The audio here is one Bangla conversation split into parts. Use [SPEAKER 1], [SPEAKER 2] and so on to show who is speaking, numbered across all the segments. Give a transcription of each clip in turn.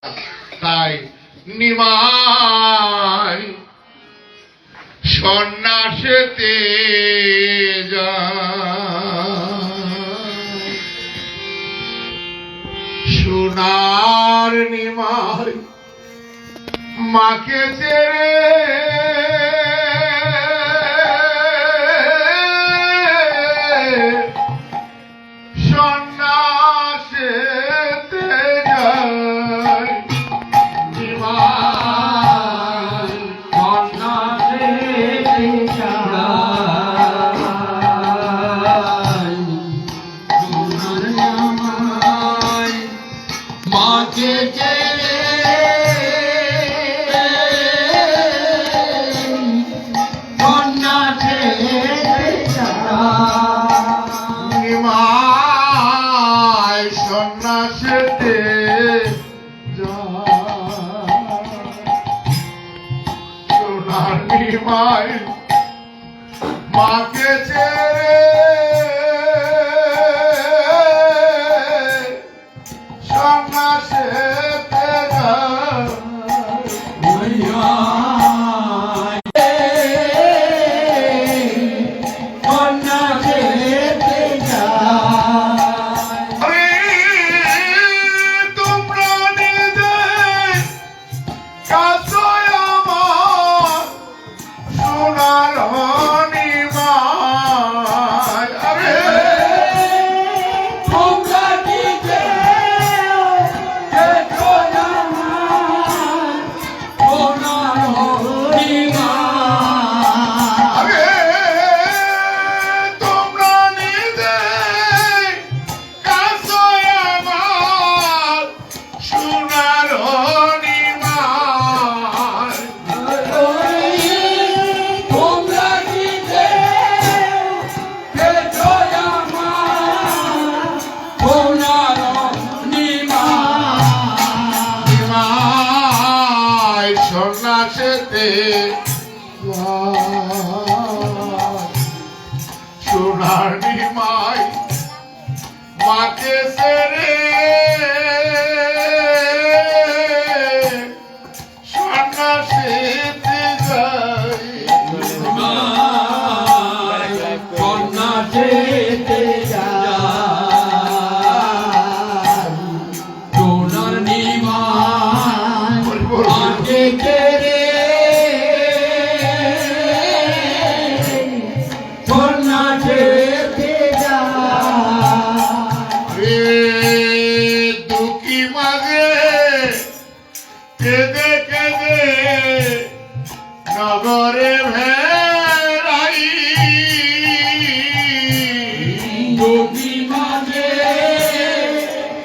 [SPEAKER 1] তাই নিমাই সন্ন্যাসেতে যায় সোনার নিমাই মাকে ছেড়ে সন্ন্যাসেতে সোনার নিমাই মাকে ছেড়ে সন্ন্যাসেতে সন্ন্যাসেতে সোনার নিমাই মাকে ছেড়ে সন্ন্যাসেতে যায়
[SPEAKER 2] সন্ন্যাসেতে যায় সোনার নিমাই মাকে ছেড়ে সন্ন্যাসেতে যায়
[SPEAKER 1] দুঃখী মাঝে কেঁদে কেঁদে নগরে ভেড়াই
[SPEAKER 2] দুঃখী মাঝে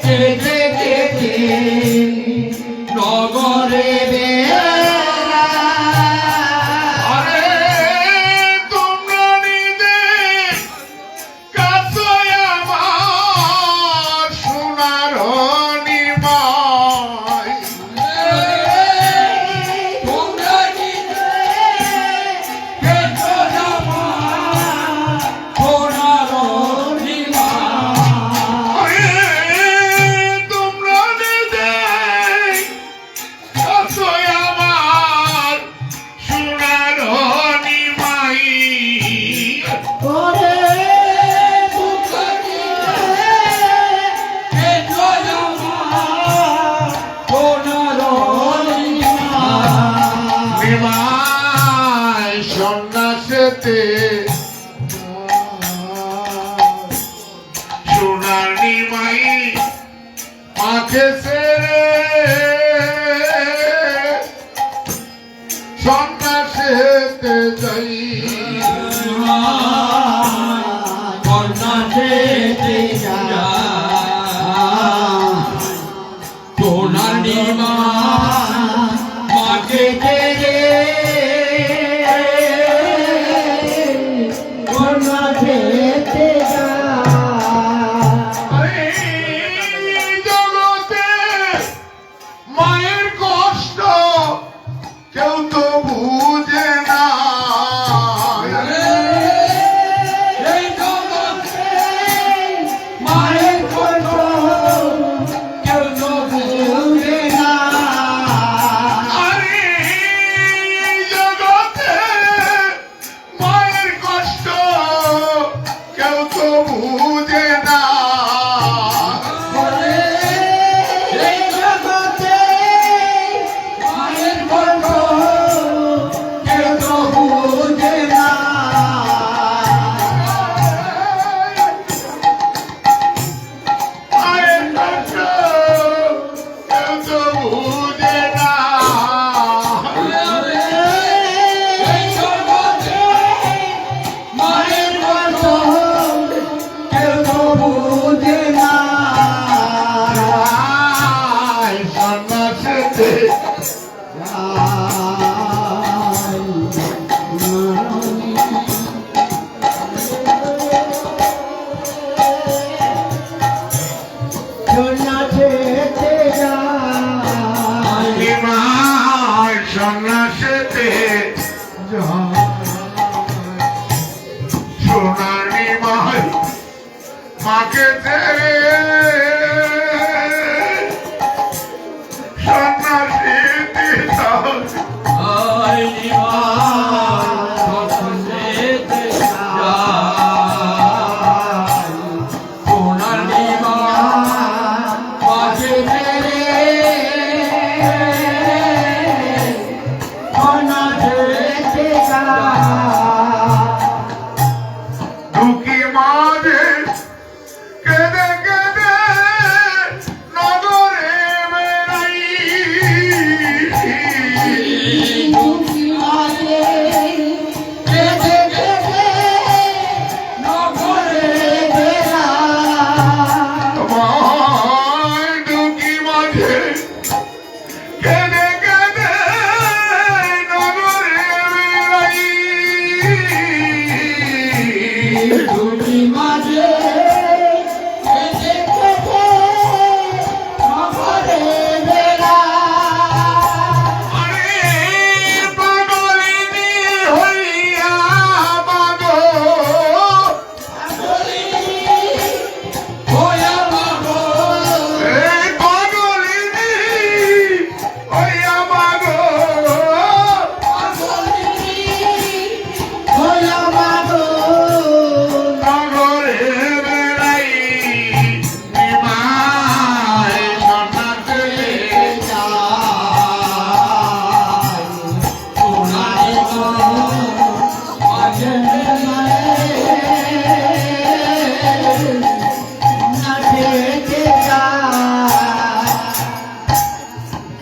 [SPEAKER 2] কেঁদে কেঁদে নগরে
[SPEAKER 1] আরে তোমরা নিদে কাছে আমার সোনার নিমাই
[SPEAKER 2] তোমরা নিতে কেছো আমার সোনার নিমাই
[SPEAKER 1] তোমরা নিদে কাছে আমার সোনার নিমাই
[SPEAKER 2] ওরে তোমরা নিতে কেছো আমার সোনার নিমাই
[SPEAKER 1] নিমাই সন্ন্যাসেতে সোনার নিমাই মাকে ছেড়ে সন্ন্যাসেতে যাই
[SPEAKER 2] সন্ন্যাসেতে যায় সোনার নিমাই মাকে ছেড়ে সন্ন্যাসেতে যায়
[SPEAKER 1] জগতে মায়ের কষ্ট কেউ তো বুঝে না
[SPEAKER 2] মায়ের কষ্ট কেউ তো বুঝে না
[SPEAKER 1] বুঝে না
[SPEAKER 2] এই জগতে মায়ের মতো কেউ তো বুঝে না।
[SPEAKER 1] সন্ন্যাসীতে সন্ন্যাসীতে সোনালি মাই মাকে ছেড়ে সন্ন্যাসীতে দুঃখী মাঝে কেঁদে কেঁদে নগরে বেড়াই তোমায় দুঃখী মাঝে কেঁদে কেঁদে নগরে বেড়াই আরে পাগলিনী হইয়া মাগো এই পাগলিনী হইয়া মাগো নগরে বেড়াই নিমাই সন্ন্যাসীতে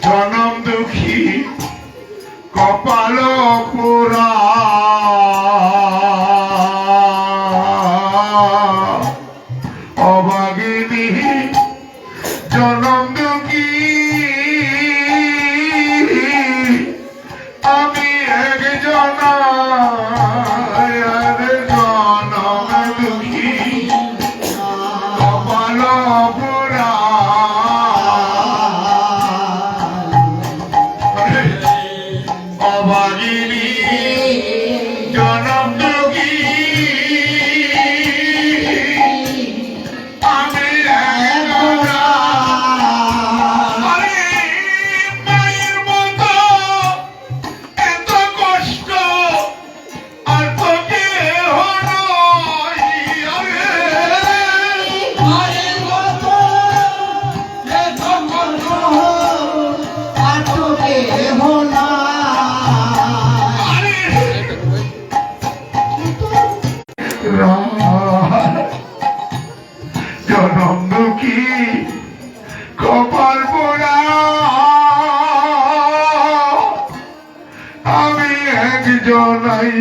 [SPEAKER 1] জনম দুঃখী কপাল পুরা অভাগিনী জনম দুঃখী আমি একজন জনম দুঃখী কপাল পুরা অভাগিনী জনম দুঃখী আমি আরে মায়ের মতো এত কষ্ট আর তো কেহ নয়। আরে জনম দুঃখী কপাল পোড়া আমি একজনাই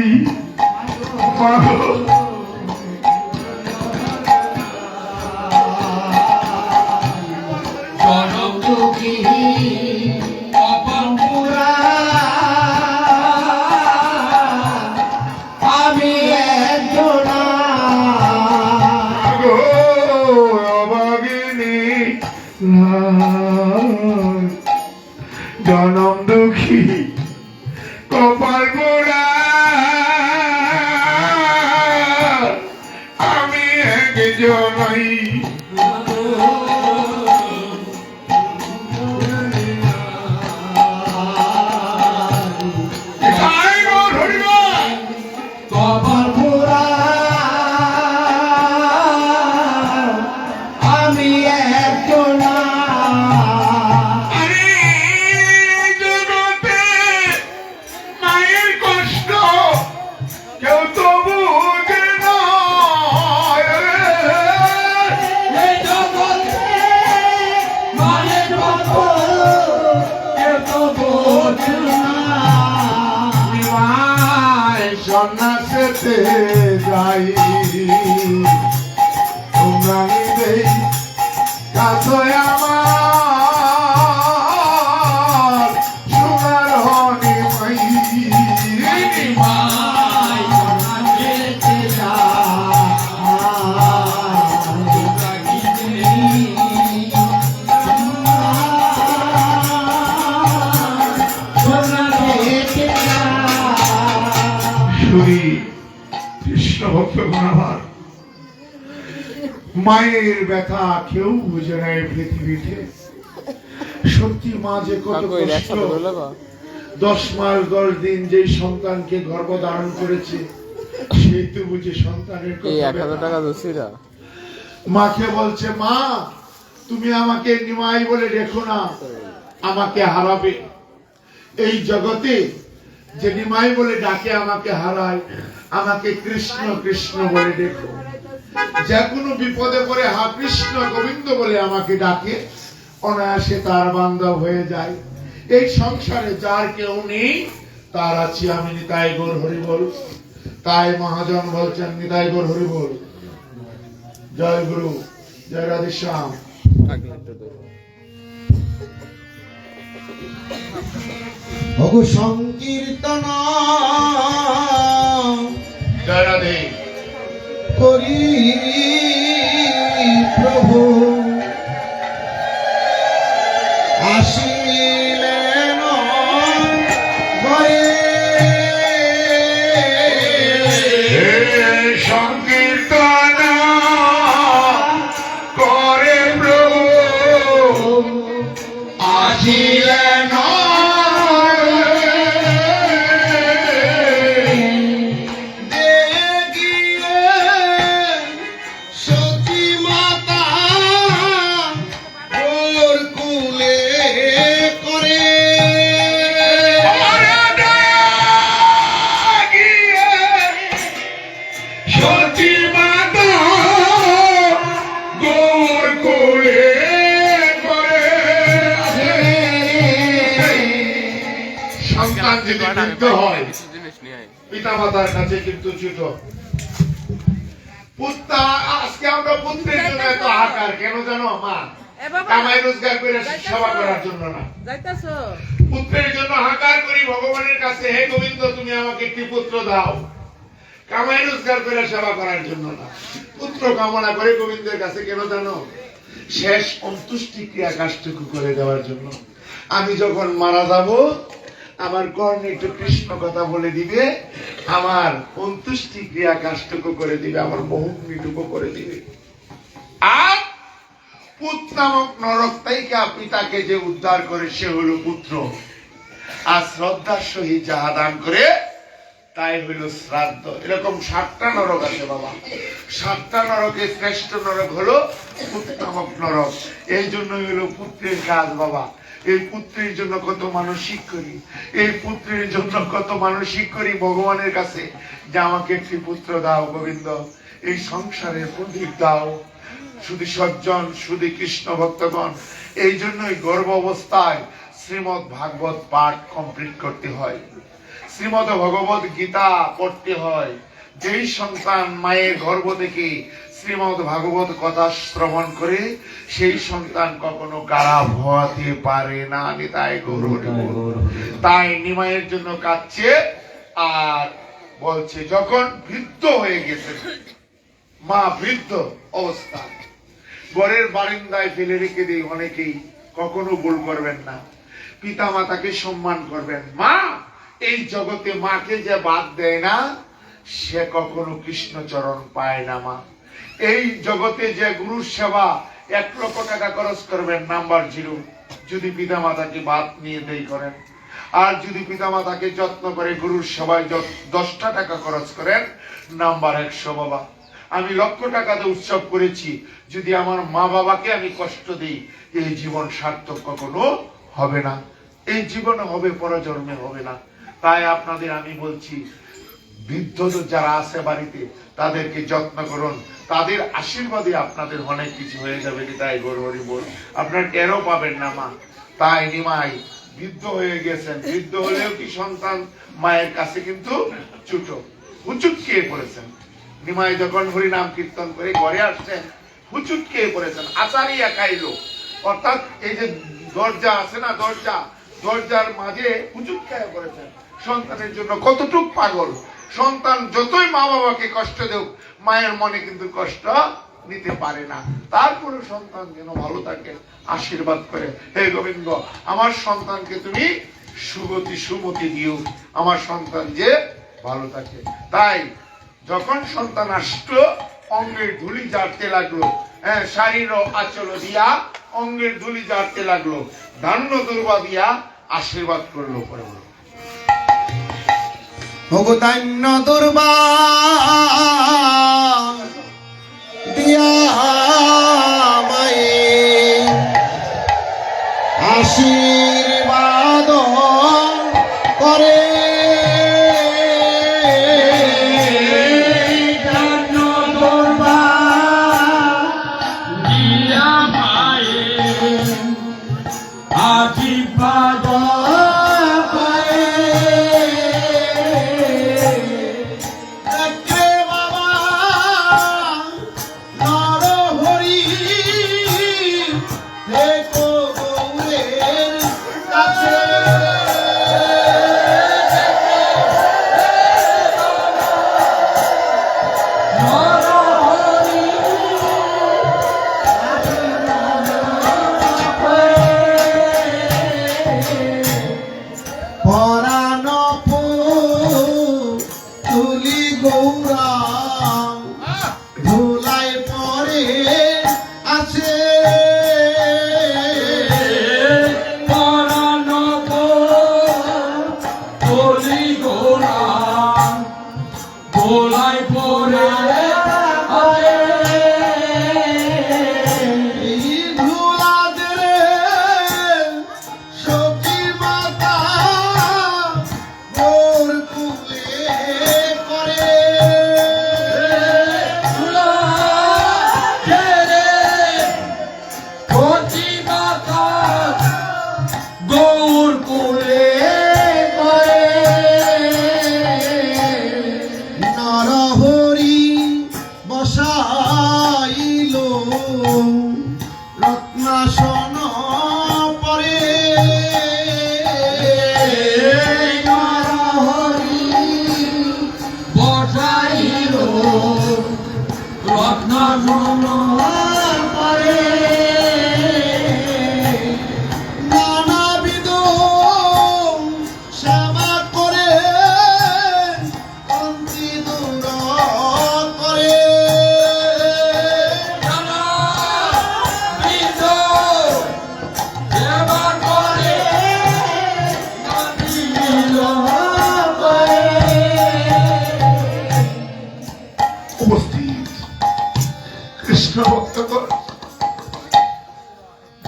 [SPEAKER 1] অভাগিনী জনম দুঃখী কপাল পোড়া আমি একজনাই আরে জগতে মায়ের কষ্ট সন্ন্যাসেতে যাই তোমরা দেই কাছে আমার সোনার নিমাই
[SPEAKER 2] নিমাই যেতে
[SPEAKER 1] শুনি কৃষ্ণ ভক্তগণ আমার মায়ের ব্যথা কেউ বুঝে না এই পৃথিবীতে সত্যি মা যে কত কষ্ট 10 মাস 10 দিন যেই সন্তানকে গর্ভ ধারণ করেছে সেই তো বুঝে সন্তানের
[SPEAKER 3] এই
[SPEAKER 1] কত
[SPEAKER 3] 1000
[SPEAKER 1] ব্যথা।
[SPEAKER 3] টাকা দোষীরা
[SPEAKER 1] মাকে বলছে মা তুমি আমাকে নিমাই বলে রেখো না আমাকে হারাবে এই জগতে যে নিমাই বলে ডাকে আমাকে হারায় আমাকে কৃষ্ণ কৃষ্ণ বলে দেখো যে কোনো বিপদে পড়ে হা কৃষ্ণ গোবিন্দ বলে আমাকে ডাকে অনায়াসে তার বান্ধব হয়ে যায় এই সংসারে যার কেউ নেই তার আছি আমি নিতাই গৌর হরি বল তাই মহাজন বলছেন নিতাই গৌর হরি বল জয় গুরু জয় রাধেশ্যাম
[SPEAKER 2] ভগু সংকীর্তন
[SPEAKER 1] জয় রাধে
[SPEAKER 2] করি প্রভু আসিলেন ঘরে
[SPEAKER 1] হে সংকীর্তন করে প্রভু আসিলেন
[SPEAKER 2] দেখিয়ে সতী মাতা ওর কুলে করে
[SPEAKER 1] সতী মাতা গৌর কোলে করে সন্তান যদি বৃদ্ধ হয় পিতা মাতার কাছে কিন্তু ছোট পুত্র আজকে আমরা পুত্রের জন্য এত হাহাকার কেন জানো মা কামাই রোজগার করে সেবা করার জন্য না পুত্রের জন্য হাহাকার করি ভগবানের কাছে হে গোবিন্দ তুমি আমাকে একটি পুত্র দাও কামাই রোজগার করে সেবা করার জন্য না পুত্র কামনা করে গোবিন্দের কাছে কেন জানো শেষ অন্তুষ্টি ক্রিয়া কাজটুকু করে দেওয়ার জন্য আমি যখন মারা যাব আমার কর্ণে একটু কৃষ্ণ কথা বলে দিবে আমার অন্তুষ্টি ক্রিয়া কাজটুকু করে দিবে আমার বহুটুকু করে দিবে আর পুত্র নামক নরক থেকে পিতাকে যে উদ্ধার করে সে হলো পুত্র আর শ্রদ্ধার সহিত যাহা দান করে তাই হইল শ্রাদ্ধ এরকম 7টা নরক আছে বাবা 7টা নরকে শ্রেষ্ঠ নরক হলো পুত্র নামক নরক এই জন্যই হলো পুত্রের কাজ বাবা এই পুত্রের জন্য কত মানসিক করি এই পুত্রের জন্য কত মানসিক করি ভগবানের কাছে যে আমাকে একটি পুত্র দাও গোবিন্দ এই সংসারের প্রদীপ দাও শুধু সজ্জন শুধু কৃষ্ণ ভক্তগণ এই জন্যই গর্ভ অবস্থায় শ্রীমৎ ভাগবত পাঠ কমপ্লিট করতে হয় শ্রীমৎ ভগবত গীতা পড়তে হয় যেই সন্তান মায়ের গর্ভ থেকে শ্রীমৎ ভাগবত কথা শ্রবণ করে সেই সন্তান কখনো খারাপ হতে পারে না নিতাই গৌর হরি বল। তাই নিমাইয়ের জন্য কাঁদছে আর বলছে যখন বৃদ্ধ হয়ে গেছে মা বৃদ্ধ অবস্থা ঘরের বারান্দায় ফেলে রেখে দিই অনেকেই কখনো ভুল করবেন না পিতা মাতাকে সম্মান করবেন মা এই জগতে মাকে যে বাদ দেয় না সে কখনো কৃষ্ণচরণ পায় না মা এই জগতে যে গুরুর সেবা 1 লক্ষ টাকা খরচ করবেন নাম্বার 0 যদি পিতা মাতাকে বাদ নিয়ে দেই করেন আর যদি পিতা মাতাকে যত্ন করে গুরুর সেবায় 10টা টাকা খরচ করেন নাম্বার 100 বাবা আমি লক্ষ টাকাতে উৎসব করেছি যদি আমার মা বাবাকে আমি কষ্ট দিই এই জীবন সার্থক কখনো হবে না এই জীবনে হবে পরজন্মে হবে না তাই আপনাদের আমি বলছি বৃদ্ধ যারা আছে বাড়িতে তাদেরকে যত্ন করুন তাদের আশীর্বাদে আপনাদের অনেক কিছু হয়ে যাবে তাই গৌর হরি বল আপনার টেরও পাবেন না মা তাই নিমাই বৃদ্ধ হয়ে গেছেন বৃদ্ধ হলেও কি সন্তান মায়ের কাছে কিন্তু ছোট হুচুট খেয়ে পড়েছেন। নিমাই যখন হরিনাম কীর্তন করে ঘরে আসছেন, হুচুট খেয়ে পড়েছেন, আচারিয়া খাইলো। অর্থাৎ এই যে দরজা আছে না, দরজার মাঝে হুচুট খেয়ে পড়েছেন। সন্তানের জন্য কতটুক পাগল। সন্তান যতই মা বাবাকে কষ্ট দেব, মায়ের মনে কিন্তু কষ্ট নিতে পারে না। তারপরে সন্তান যেন ভালো থাকে, আশীর্বাদ করে, হে গোবিন্দ আমার সন্তানকে তুমি সুগতি সুমতি দিও, আমার সন্তান যে ভালো থাকে। তাই যখন সন্তান আসলো, অঙ্গের ধুলি ঝাড়তে লাগলো, শারীর আচল দিয়া অঙ্গের ধুলি ঝাড়তে লাগলো, ধান্য দুর্বা দিয়া আশীর্বাদ করলো। পরে বলো
[SPEAKER 2] ভগদান্য দুর্বা দিয়া মায়ে আশীর্বাদ করে।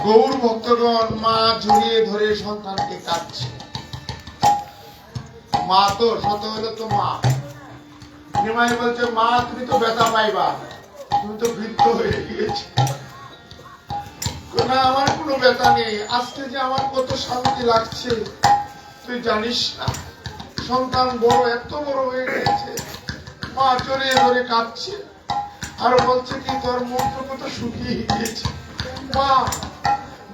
[SPEAKER 2] গৌর ভক্তগণ মা জড়িয়ে ধরে সন্তানকে কাঁদছে। মা তো শত হলে তো মা। নিমাই বলছে, মা তুমি তো ব্যথা পাইবা, তুমি তো বৃদ্ধ হয়ে গিয়েছে। না, আমার কোনো ব্যথা নেই, আজকে যে আমার কত শান্তি লাগছে তুই জানিস না। সন্তান বড়, এত বড় হয়ে গিয়েছে। মা জড়িয়ে ধরে কাঁদছে আর বলছে কি, তোর মুখ কত শুকিয়ে গিয়েছে। মা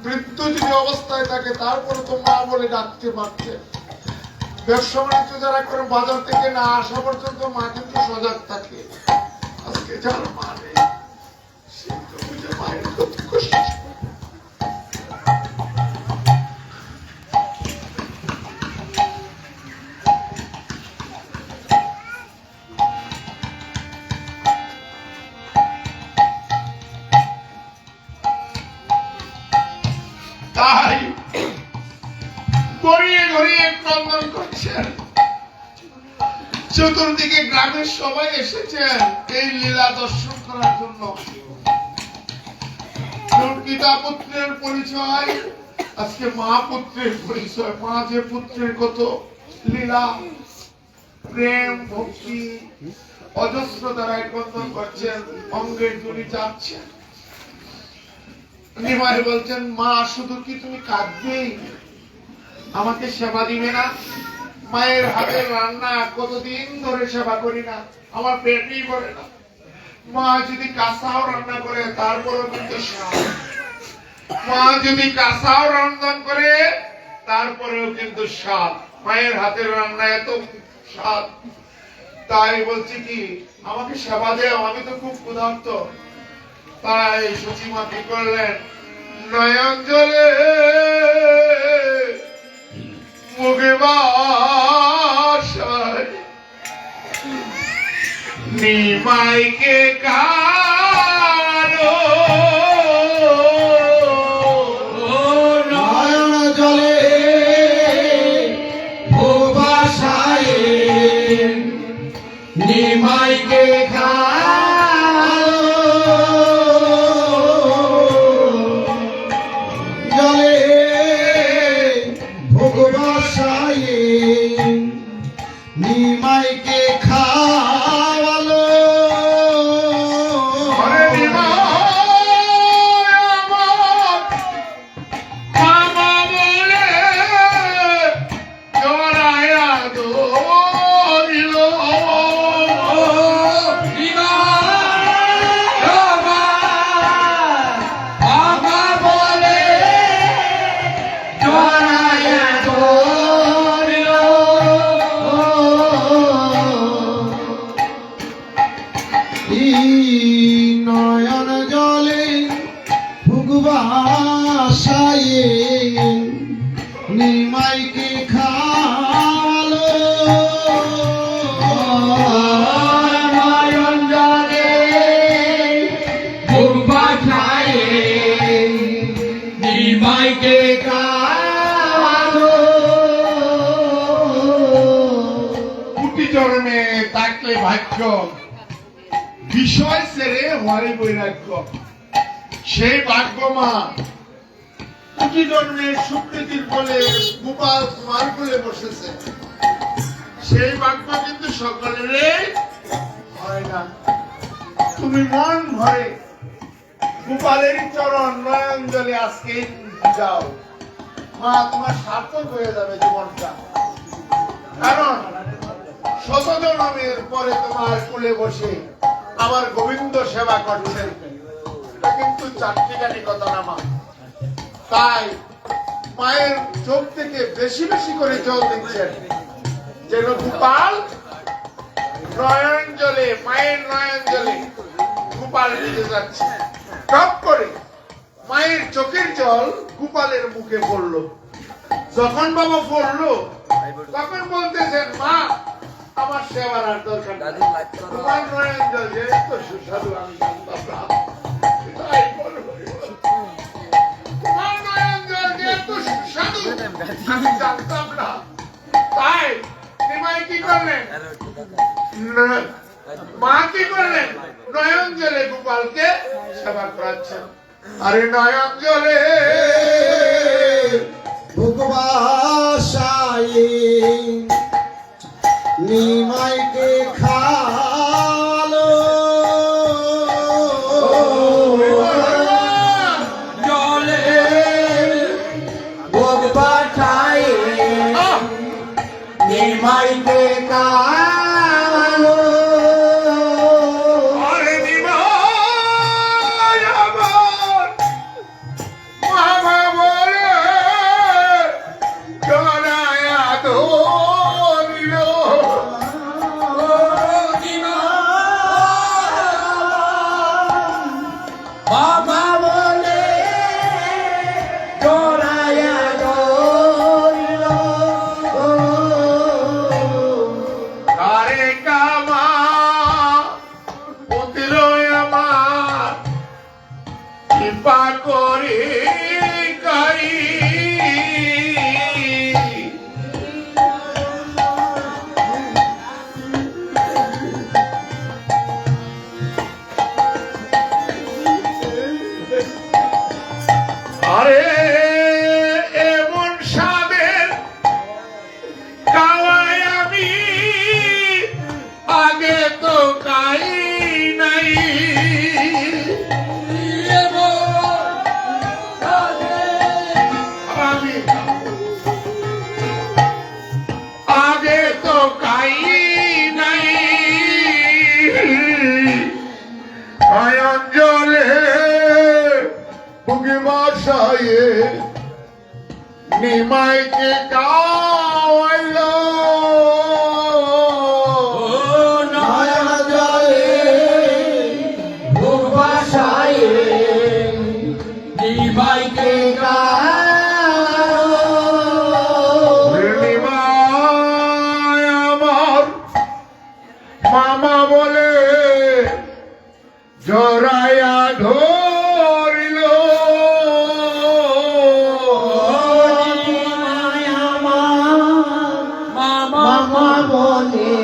[SPEAKER 2] বৃদ্ধ যদি অবস্থায় থাকে তারপরে তো মা বলে ডাকতে পারছে। ব্যবসা বাণিজ্য যারা করে বাজার থেকে না আসা পর্যন্ত মা কিন্তু সজাগ থাকে। আজকে যার মা নেই সে তো বুঝে মায়ের কত কষ্ট। তাই গড়িয়ে গড়িয়ে ক্রন্দন করছেন। চতুর্দিকে গ্রামের সবাই এসেছেন এই লীলা দর্শন করার জন্য। পিতা পুত্রের পরিচয়, আজকে মা পুত্রের পরিচয়। মা যে পুত্রের কত লীলা, প্রেম, ভক্তি অজস্র দ্বারাই ক্রন্দন করছেন, অঙ্গের জড়ি যাচ্ছেন। নিমাই বলছেন, মা শুধু কি তুমি কাঁদবেই, আমাকে সেবা দিবে না?
[SPEAKER 1] মায়ের হাতের রান্না কতদিন ধরে সেবা করি না, আমার পেটই ভরে না। মা যদি কাঁচাও রান্না করে তারপরেও কিন্তু স্বাদ। মা যদি কাঁচাও রন্ধন করে তারপরেও কিন্তু স্বাদ। মায়ের হাতের রান্না এত স্বাদ। তাই বলছি কি, আমাকে সেবা দেও, আমি তো খুব ক্ষুধার্ত। তাই সচিমা কি করলেন, নয়ন জলে মুখে বাসায় নিমাইকে কালো
[SPEAKER 2] নয়ন জলে ভাষায় নিমাইকে জলে ভোগবাসায় নিমাইকে খাওয়ালো।
[SPEAKER 1] আরে নিমাই আমার মামা বলে জড়ায়া ধরিল।
[SPEAKER 2] নয়ন জলে ভুগবাসায় নিমাইকে খাওয়ালো। নয়ন জলে ভুগবাসায় নিমাইকে খাওয়ালো।
[SPEAKER 1] পুটি জন্মে থাকলে ভাগ্য, বিষয় ছেড়ে হরে বৈরাগ্য। সেই ভাগ্য মা পুটি জন্মে সুকৃতির বলে গোপাল তোমার কোলে বসেছে। সেই ভাগ্য কিন্তু সকলের হয় না। তুমি মন ভরে গোপালের চরণ নয়ন জলে আজকে যাও, মা তোমার সার্থক হয়ে যাবে জীবনটা। কারণ শত জন্মের পরে তোমার কোলে বসে আমার গোবিন্দ সেবা করছেন, এটা কিন্তু চারটিখানি কথা না মা। তাই মায়ের চোখ থেকে বেশি বেশি করে জল দিচ্ছেন, যেন গোপাল নয়ন জলে, মায়ের নয়ন জলে গোপাল ভিজে যাচ্ছে। টপ করে মায়ের চোখের জল গোপালের মুখে পড়লো। যখন বাবা পড়লো তখন বলতেছেন, মা আমার সেবার আর দরকার নেই, তোমার নয়ন জল যে এত সুস্বাদু আমি জানতাম না। তাই বলবো, তোমার নয়ন জল যে এত সুস্বাদু আমি জানতাম না। তাই নিমাই কি করলেন, মা কি করলেন, নয়ন জলে গোপালকে সেবা করাচ্ছেন। আরে নয়ন জলে
[SPEAKER 2] ভোগবাসায় নিমাইকে খাওয়ালো। জলে ভোগবাসায় নিমাইকে খাওয়ালো।
[SPEAKER 1] আরে নিমাই আমার মামা বলে জড়ায়া ধরিল।
[SPEAKER 2] বাবা বলে জড়ায়া ধরিল। বসায়ে নিমাইকে কাওয়াইল
[SPEAKER 3] নয়ন জলে ভোগ বাসায়ে নিমাইকে
[SPEAKER 2] নিমাই আমার মামা বলে জড়াইয়া ধরিল
[SPEAKER 3] মামা বলে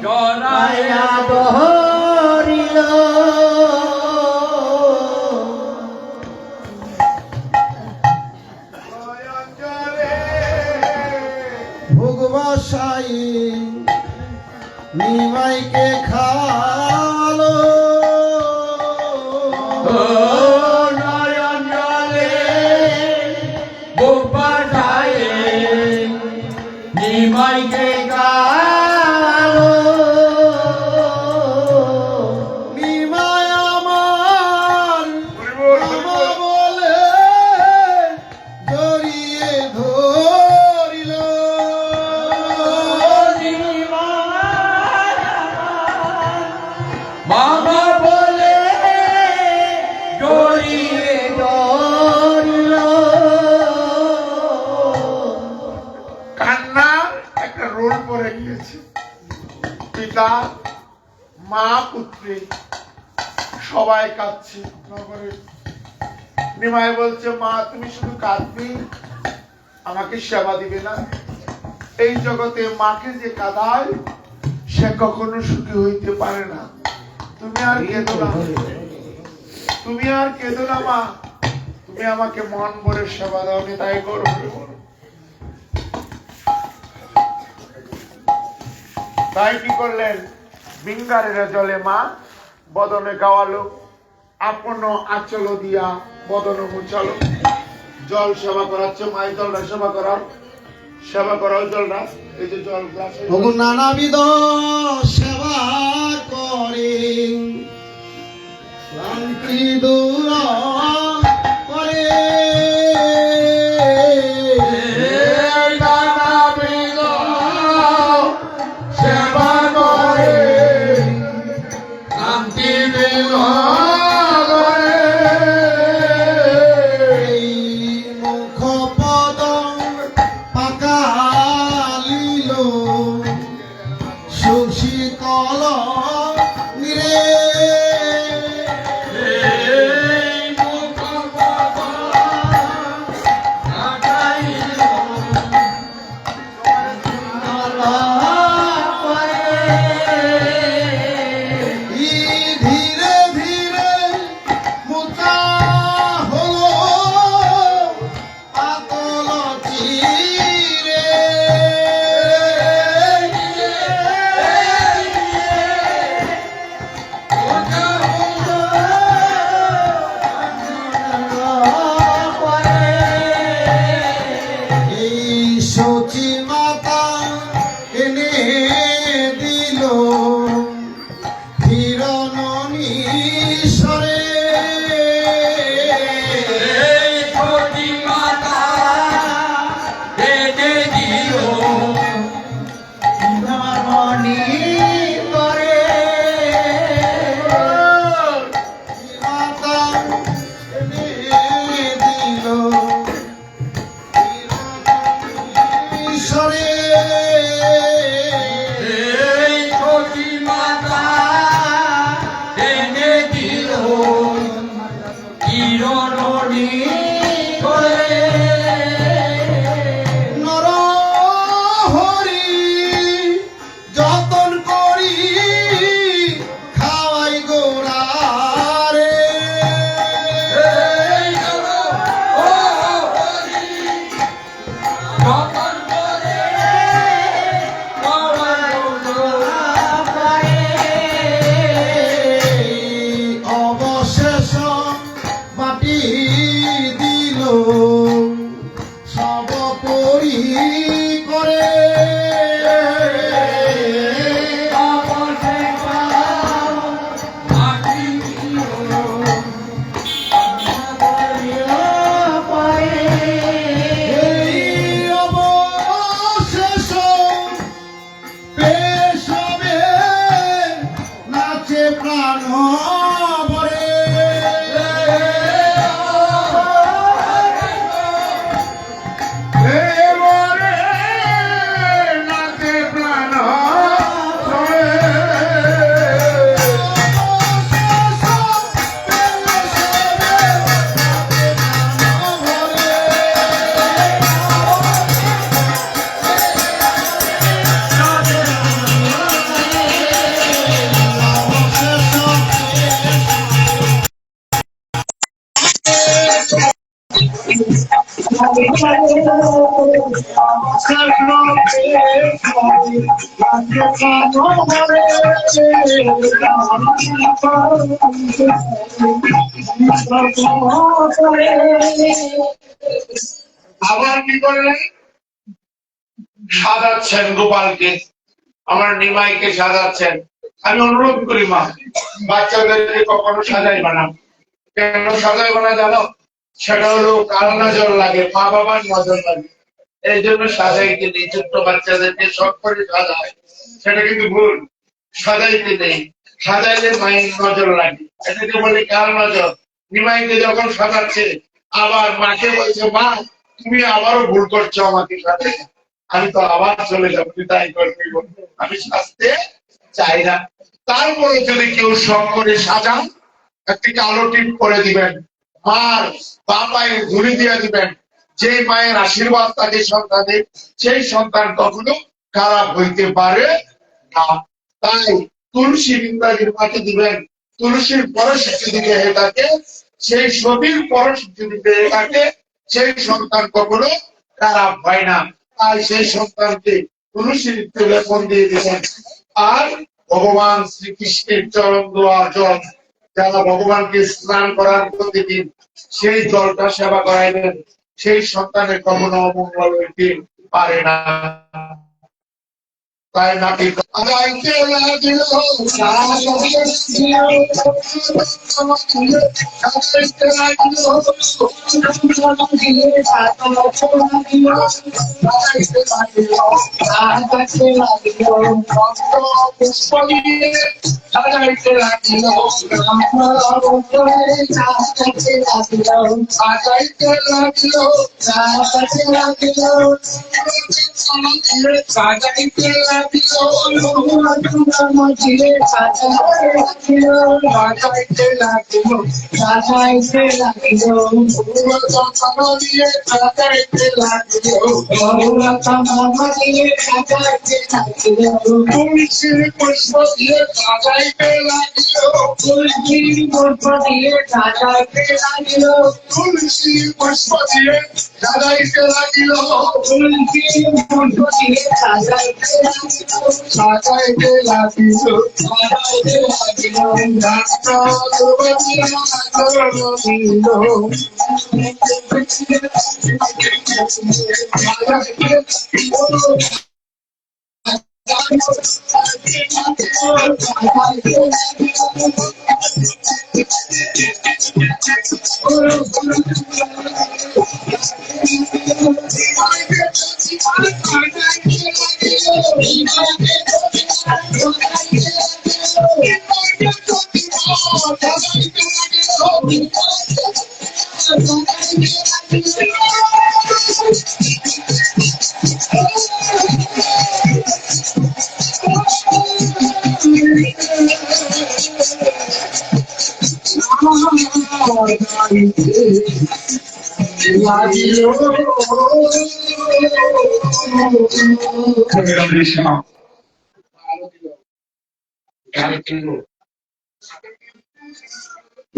[SPEAKER 3] জড়াইয়া ধরিল
[SPEAKER 4] ভোগবাসাই নিমাইকে খালো
[SPEAKER 3] নয়ন জলে ভোগ বাসায়ে নিমাইকে গালো
[SPEAKER 4] নিমাই আমার মামা বলে জড়িয়ে ধরিল
[SPEAKER 3] মামা বলে জড়িয়ে ধরল
[SPEAKER 2] কান্নার একটা রোল পরে গিয়েছে। পিতা মা পুত্রে সবাই কাঁদছে নগরে। নিমাই বলছে, মা তুমি শুধু কাঁদবে, আমাকে সেবা দিবে না? এই জগতে মাকে যে কাঁদায় সে কখনো সুখী হইতে পারে না। তুমি আর কেঁদো না, তুমি আর কেঁদো না মা, তুমি আমাকে মন ভরে সেবা দাও, আমি তাই করবো। তাই কি করলেন? বিঙ্গারের জলে মা বদনে গাওয়ালো, আপন আচল দিয়া বদন মুছালো। জল সেবা করাচ্ছে, মায়ের জলটা সেবা করাও, সেবা করাও জলটা। এই যে জল গ্লাসে
[SPEAKER 4] ভোগ নানাবিধ সেবা করে ক্লান্তি দূর করে
[SPEAKER 2] নানাবিধ সেবা করে
[SPEAKER 3] শান্তি
[SPEAKER 2] দূর করে।
[SPEAKER 4] মুখ পদ পাকালিল সুশীতল নিরে ধীরে ধীরে মুচা হলো পাতল চিরে এই সচি মাতা এনে দিল হিরণীশ্বরে মাতা এনে দিল হিরণীশ্বরে নর হরি যতন করি খাওয়াই গোড়ারে অবশেষ মাটি দিল সব পরি করে
[SPEAKER 3] মাটি
[SPEAKER 1] আবার কি করলেন? সাজাচ্ছেন গোপালকে, আমার নিমাইকে সাজাচ্ছেন। আমি অনুরোধ করি মা, বাচ্চাদেরকে কখনো সাজাইবা না। কেন সাজাইবা না জানো? সেটা হলো কারো নজর লাগে, মা বাবার নজর লাগে, এই জন্য সাজাইতে নেই। ছোট্ট বাচ্চাদেরকে শখ করে সাজায়, সেটা কিন্তু ভুল। সাজাইতে নেই, সাজাইলে মায়ের নজর লাগে, এটাকে বলে কার নজর। নিমাইকে যখন সাজাচ্ছে, আবার মাকে বলছে, মা তুমি আবারও ভুল করছো আমাকে সাথে, আমি তো আবার চলে যাবো, তাই করবি, আমি সাজতে চাই না। তারপরে যদি কেউ শখ করে সাজান, একটি কালো টিপ করে দিবেন, মার বা পায়ে ধুলি দিয়ে দিবেন। যে মায়ের আশীর্বাদ থাকে সন্তানের, সেই সন্তান কখনো খারাপ হইতে পারে না। তাই তুলসী ইত্যাদির মাটি দিবেন, তুলসীর পরশ যদি পেয়ে থাকে, সেই ছবির পরশ যদি পেয়ে থাকে, সেই সন্তান কখনো খারাপ হয় না। তাই সেই সন্তানকে তুলসীর তুলে ফোন দিয়ে দিবেন। আর ভগবান শ্রীকৃষ্ণের চরণ দোয়া জল, যারা ভগবানকে স্নান করার প্রতিদিন, সেই জলটা সেবা করাইবেন, সেই সন্তানের কখনো অমঙ্গল হইতে পারে না। তাই নাকি আগাইতে লাগিল পুষ্প দিয়ে সাজাইতে লাগিল, সাজাইতে লাগিল, সাজাইতে পুষ্প দিয়ে সাজাইতে লাগিল, তুলসী পুষ্প দিয়ে সাজাইতে লাগিল, তুলসী পুষ্প দিয়ে সাজাইতে লাগিল, তুলসী পুষ্প দিয়ে সাজাইতে লাগিল, সাজাইতে লাগিল, সাজাইতে লাগিল,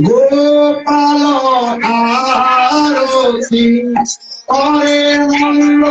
[SPEAKER 4] গোপাল আরতি করে মল্ল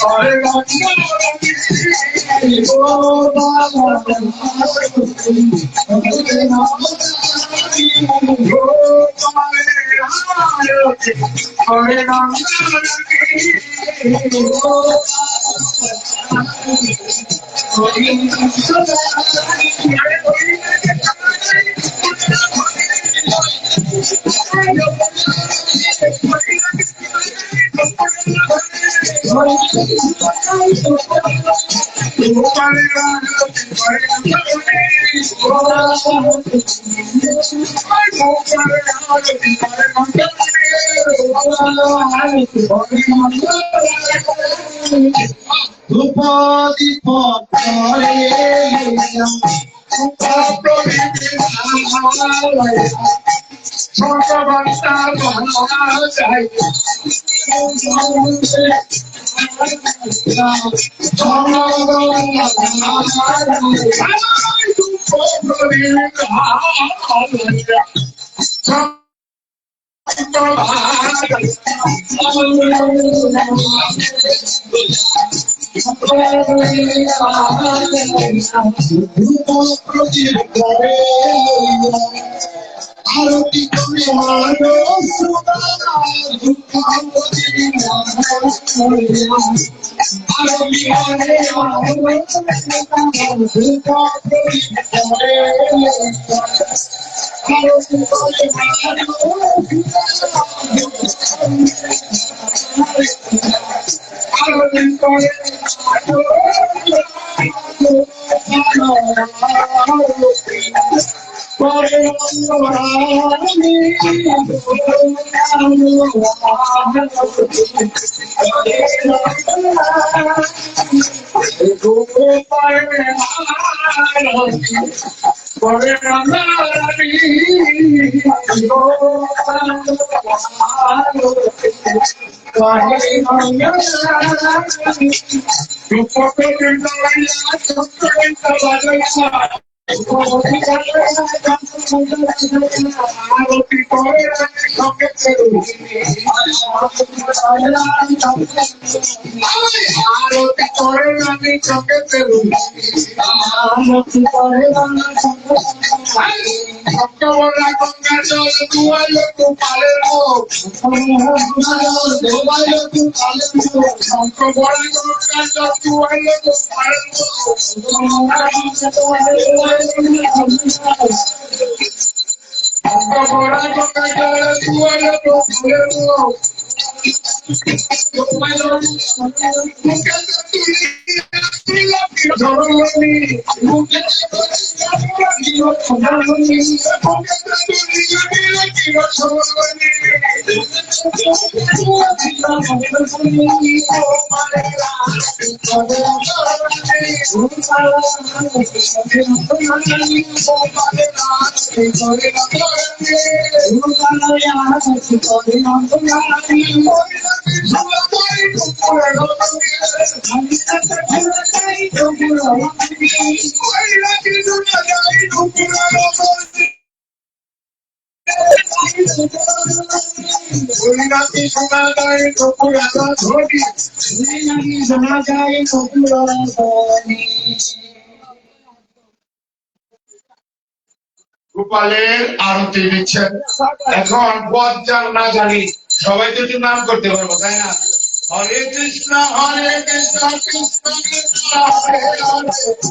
[SPEAKER 2] হরে রাম হরে রাম আরতি করে আলো সুদা দুঃখ আরতি করে গোপালের আরতি দিচ্ছেন। এখন পদ যার না জানি সবাই তো একটু নাম করতে পারবো, তাই না? হরে কৃষ্ণ কৃষ্ণ কৃষ্ণ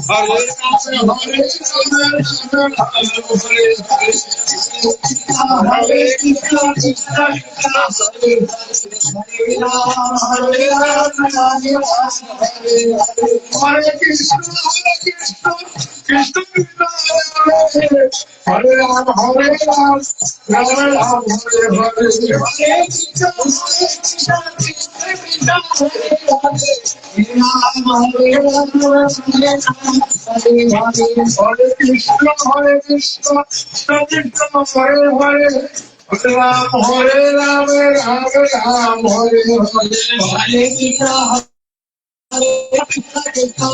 [SPEAKER 2] হরে হরে হরে রাম হরে কৃষ্ণ কৃষ্ণ হরে হরে কৃষ্ণ কৃষ্ণ কৃষ্ণ হরে রাম হরে রাম রাম রাম হরে হরে হরে কৃষ্ণ কৃষ্ণ কৃষ্ণ হরে হরে হরে রাম রাম রাম হরে হরে হরে কৃষ্ণ
[SPEAKER 4] Krishna,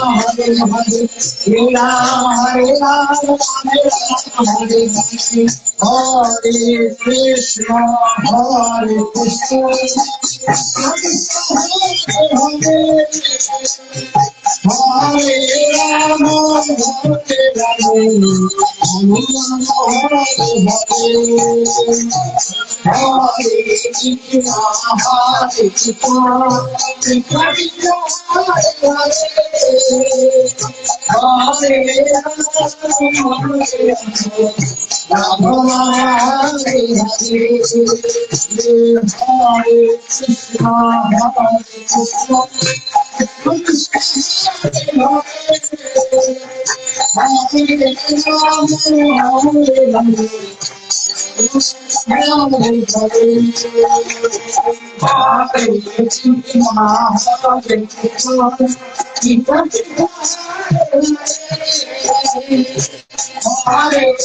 [SPEAKER 4] Hare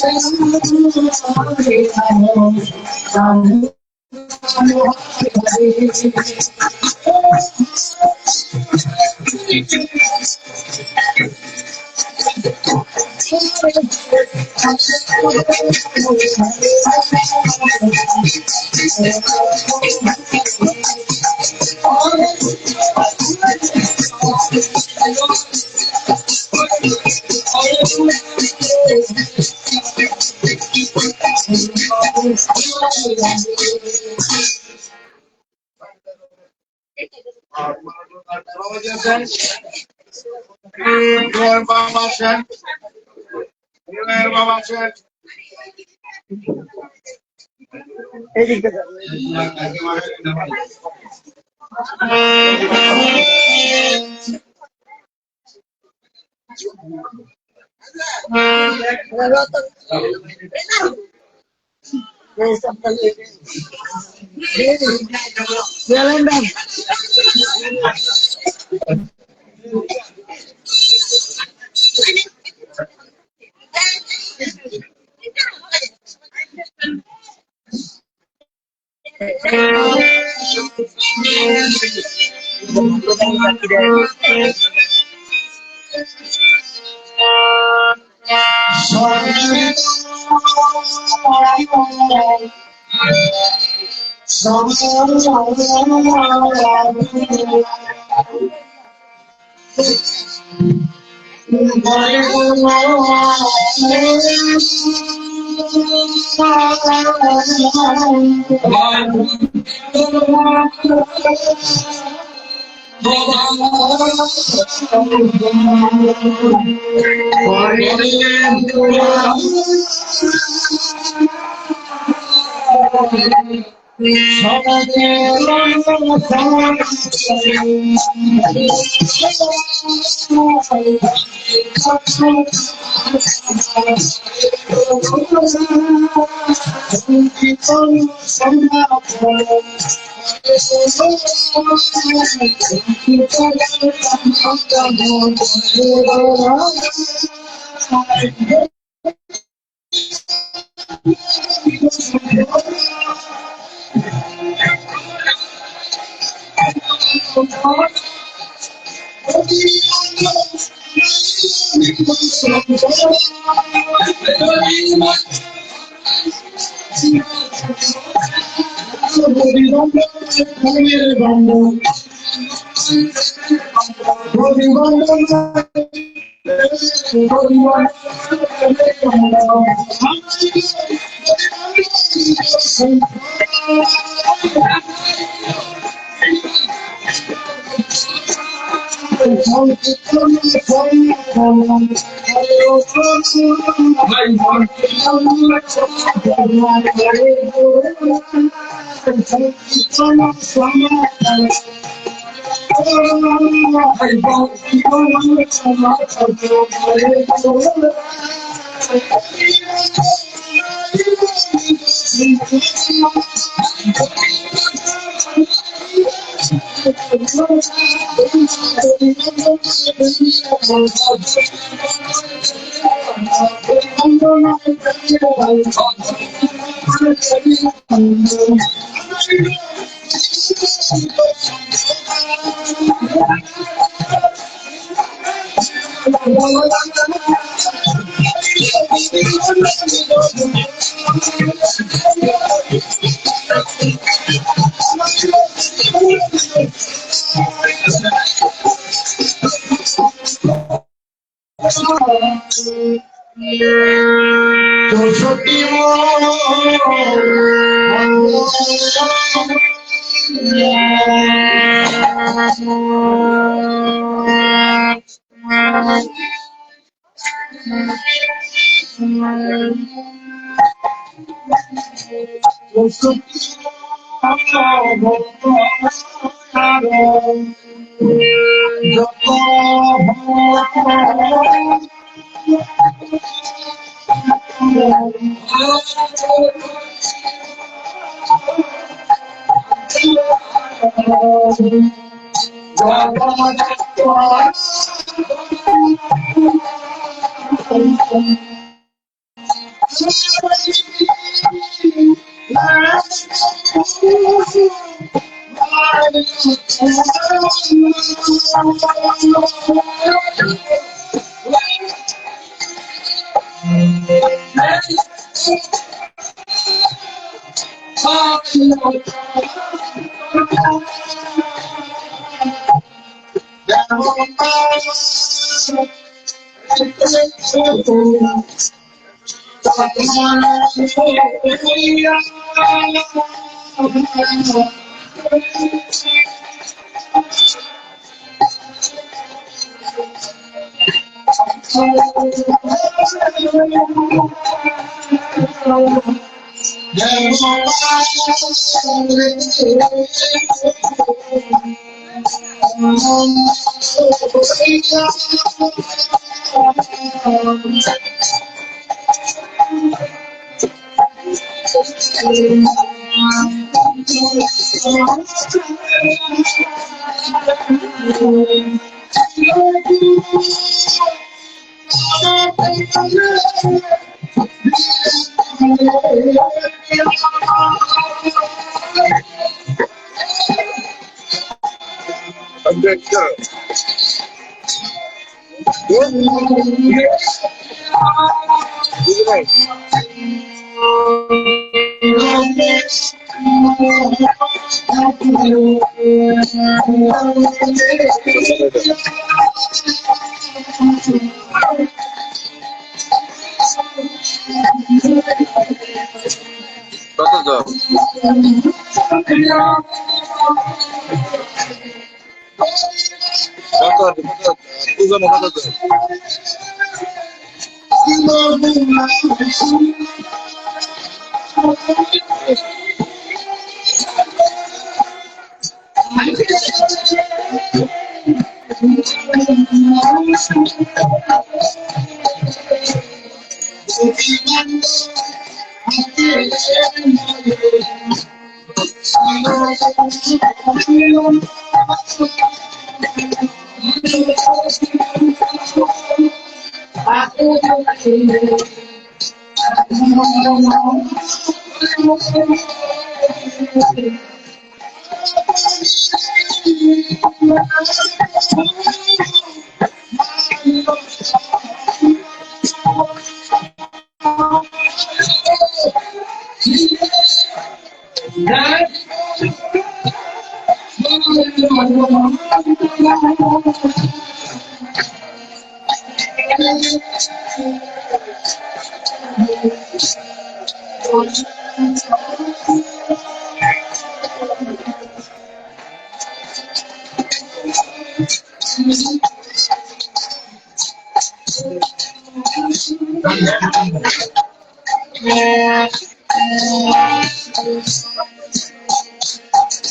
[SPEAKER 2] সতী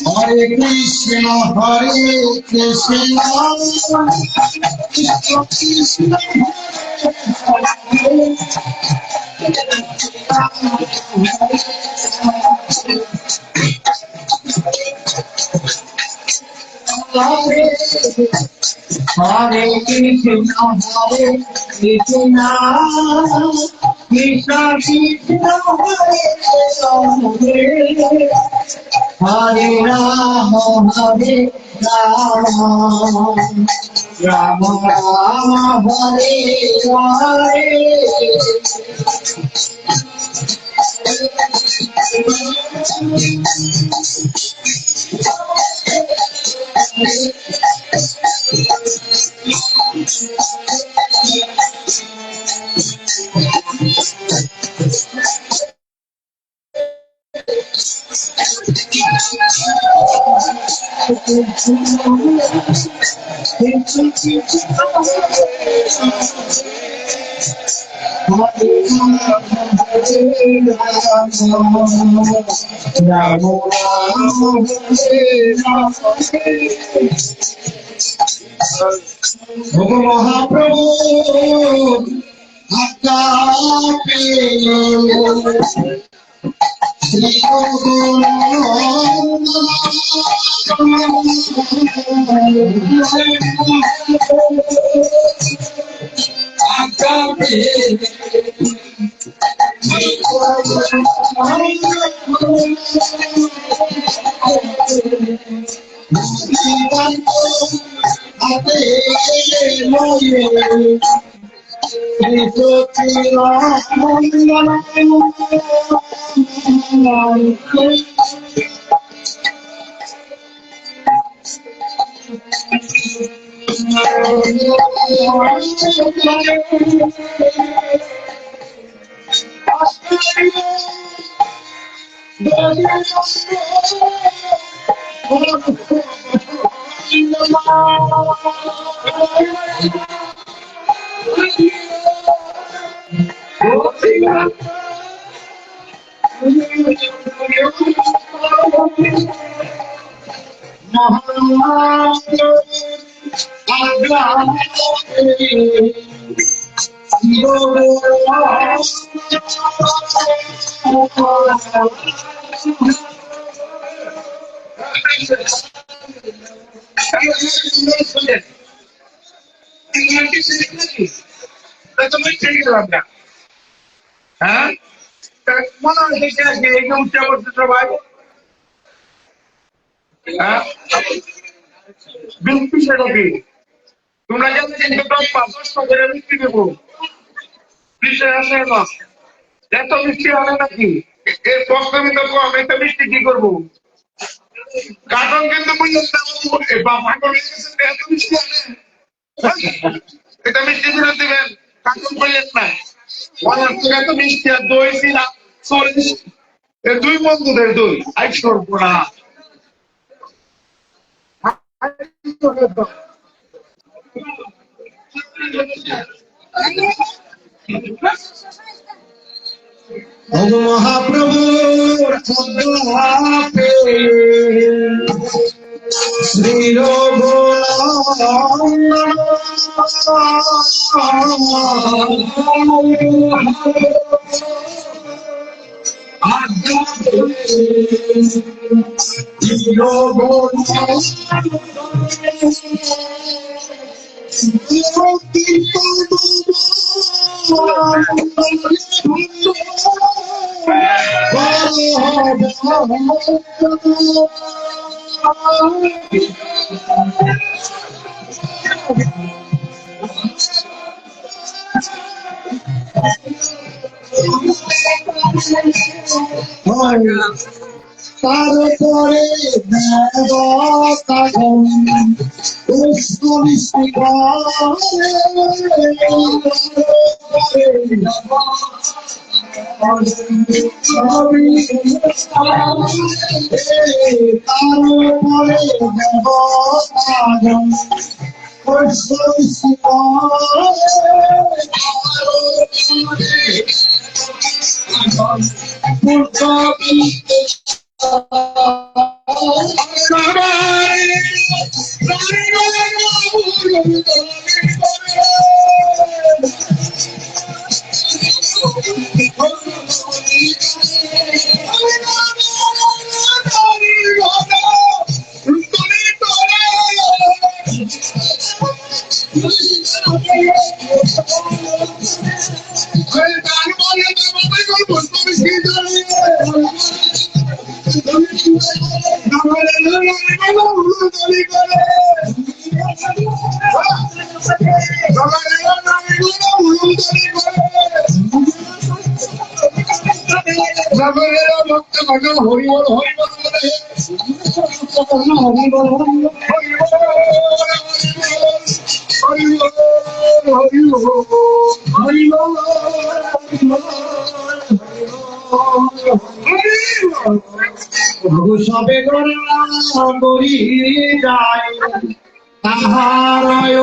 [SPEAKER 2] Hare Krishna, Hare Krishna, Krishna Krishna, Hare Krishna, Hare Krishna, Krishna Krishna, Hare Rama, Hare Rama,
[SPEAKER 4] Ram Ram Hare Hare Ram ভোগ মহাপ্রভু আজ্ঞাপে শ্রী আজ্ঞাপে
[SPEAKER 2] হ্যাঁ মনে হয় উচ্চা করছে সবাই হ্যাঁ বৃষ্টি সেটা কি তোমরা জানো যে পাঁচশো করে বৃষ্টি দেবো বৃষ্টি আসে না এত বৃষ্টি হবে নাকি এর প্রশ্নবিদ্ধ আমি তো বৃষ্টি কি করবো কারণ কিন্তু এত বৃষ্টি আনে এটা বৃষ্টি ফেরত দিবেন কারণ বললেন না এত বৃষ্টি আর দই ছিলাম 40 দুই বন্ধুদের দই আই করবো না
[SPEAKER 4] মহাপ্রভু শ্রী তারপরে
[SPEAKER 2] জগরের ভক্ত ভজন হরিবল হরিবল হরিবল
[SPEAKER 3] সবে করি যায় তাহারায়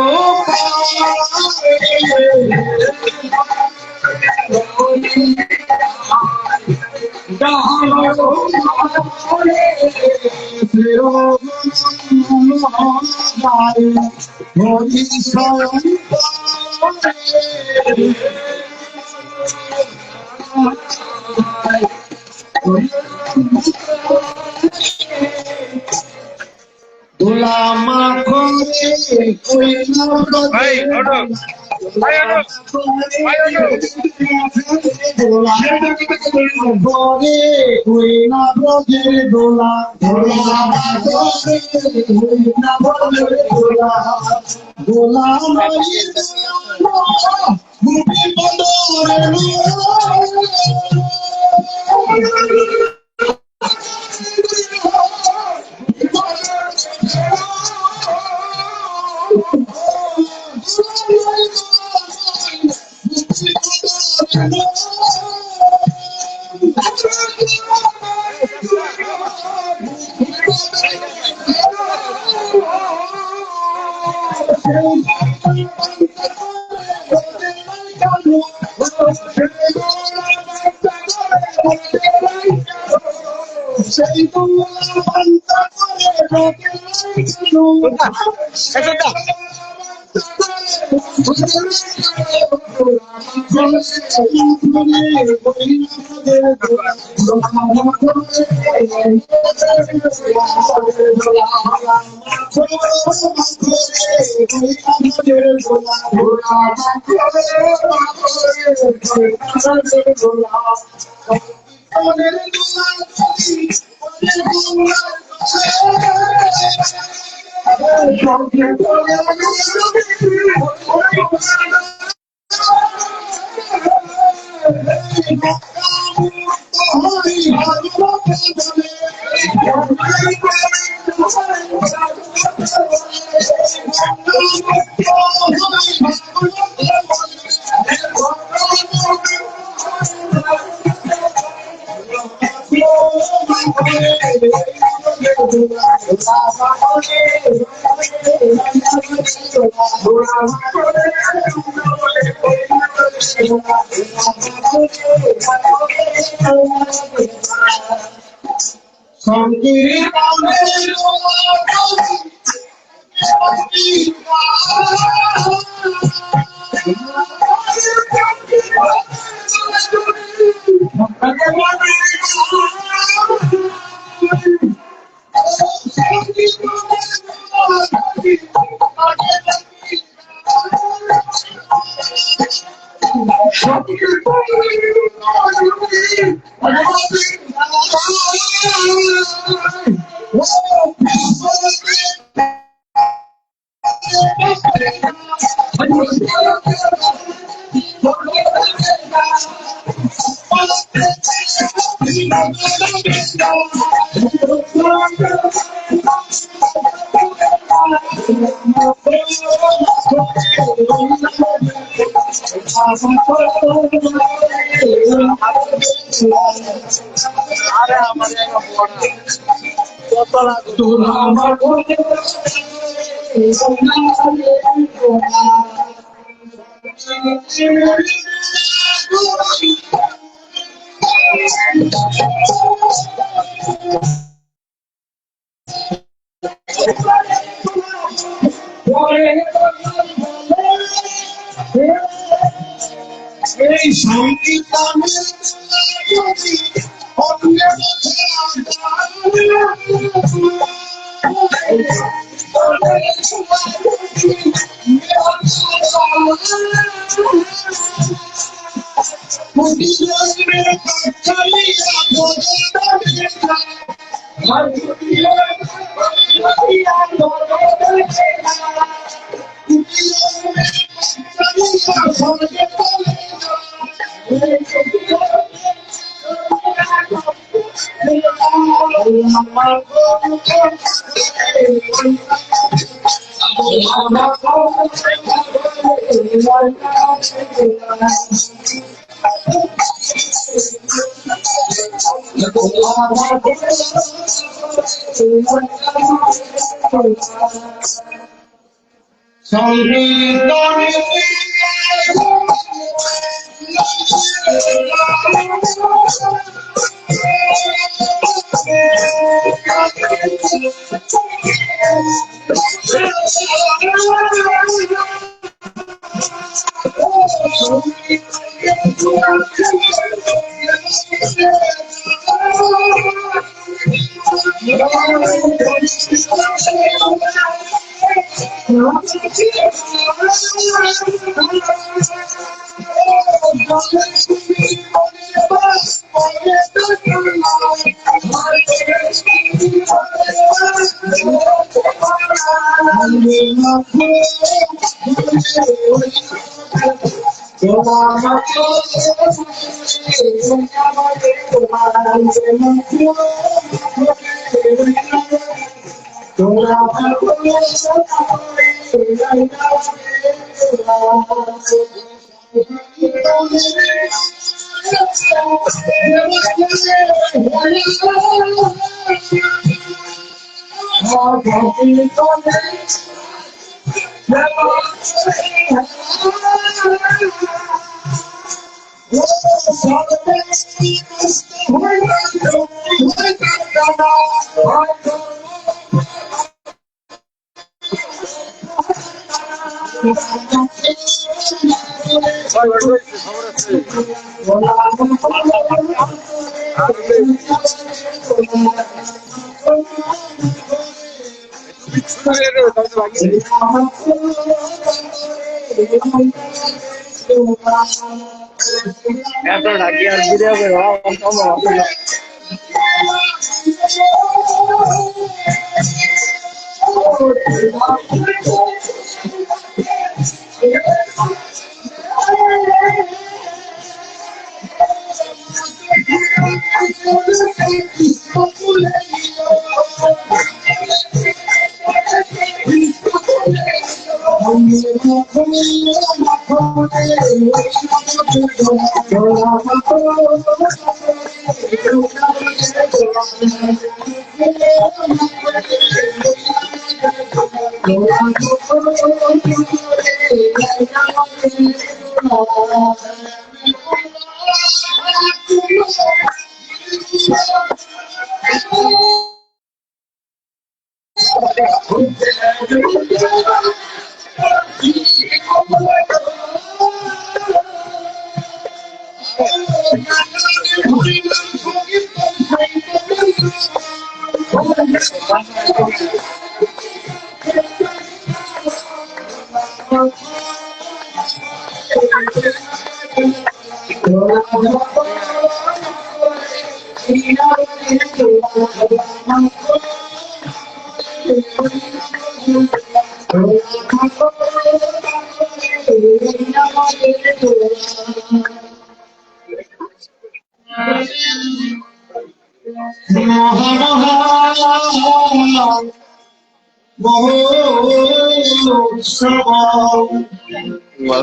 [SPEAKER 2] Hallelujah.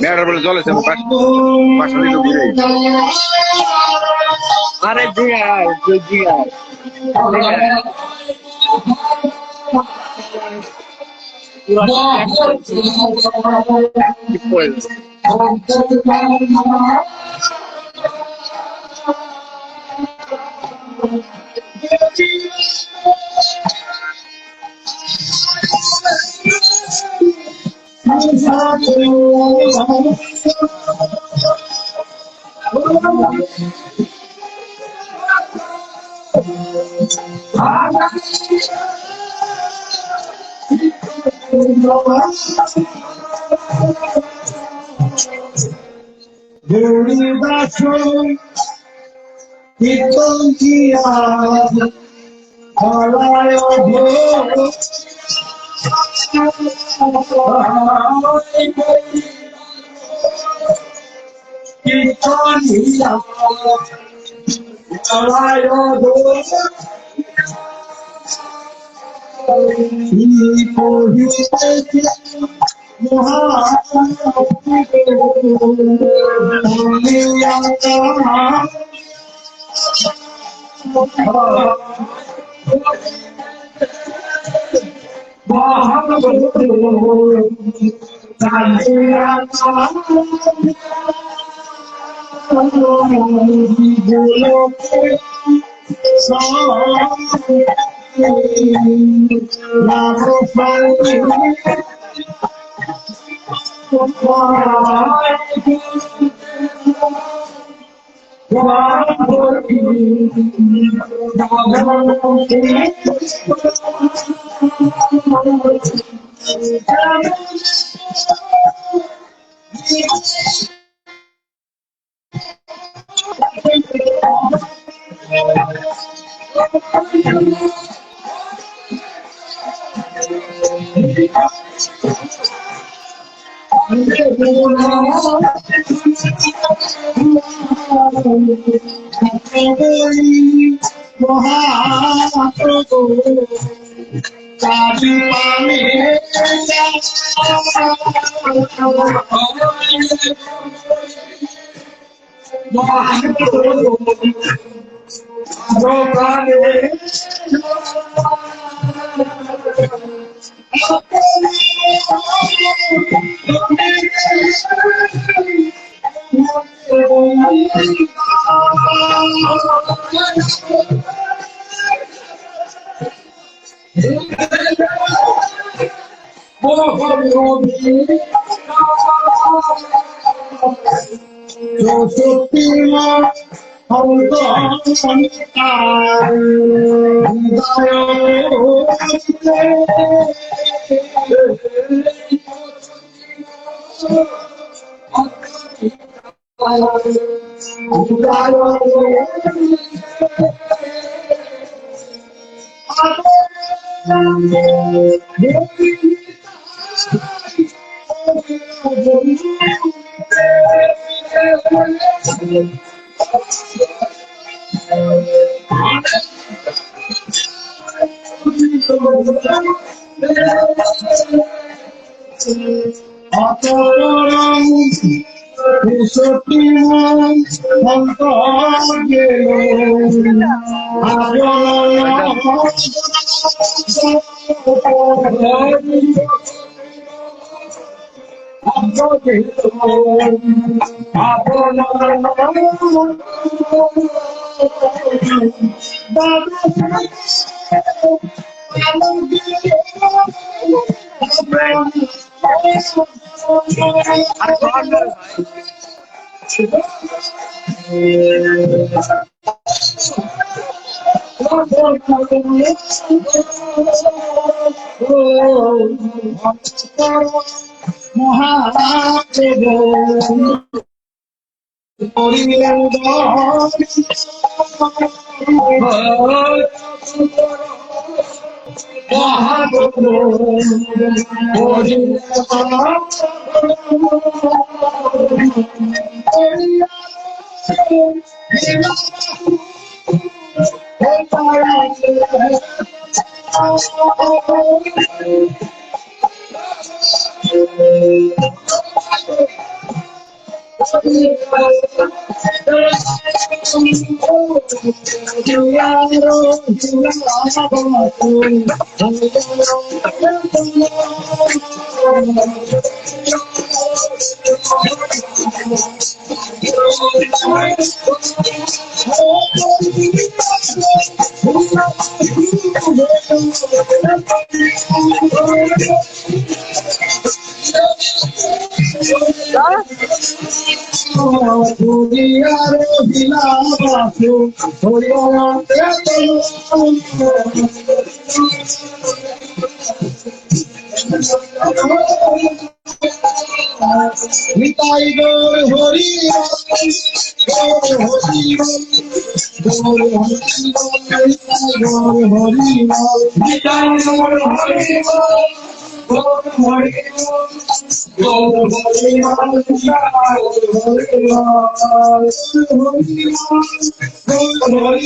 [SPEAKER 5] মেয়েটার বলে জল আছে আরে জিয়া
[SPEAKER 3] হলায় কীর্তনিয়া হলায়
[SPEAKER 4] নিতাই গৌর হরি গৌর হরি গৌর হরি নিতাই গৌর হরি নিতাই গৌর হরি গৌর হরি গৌর হরি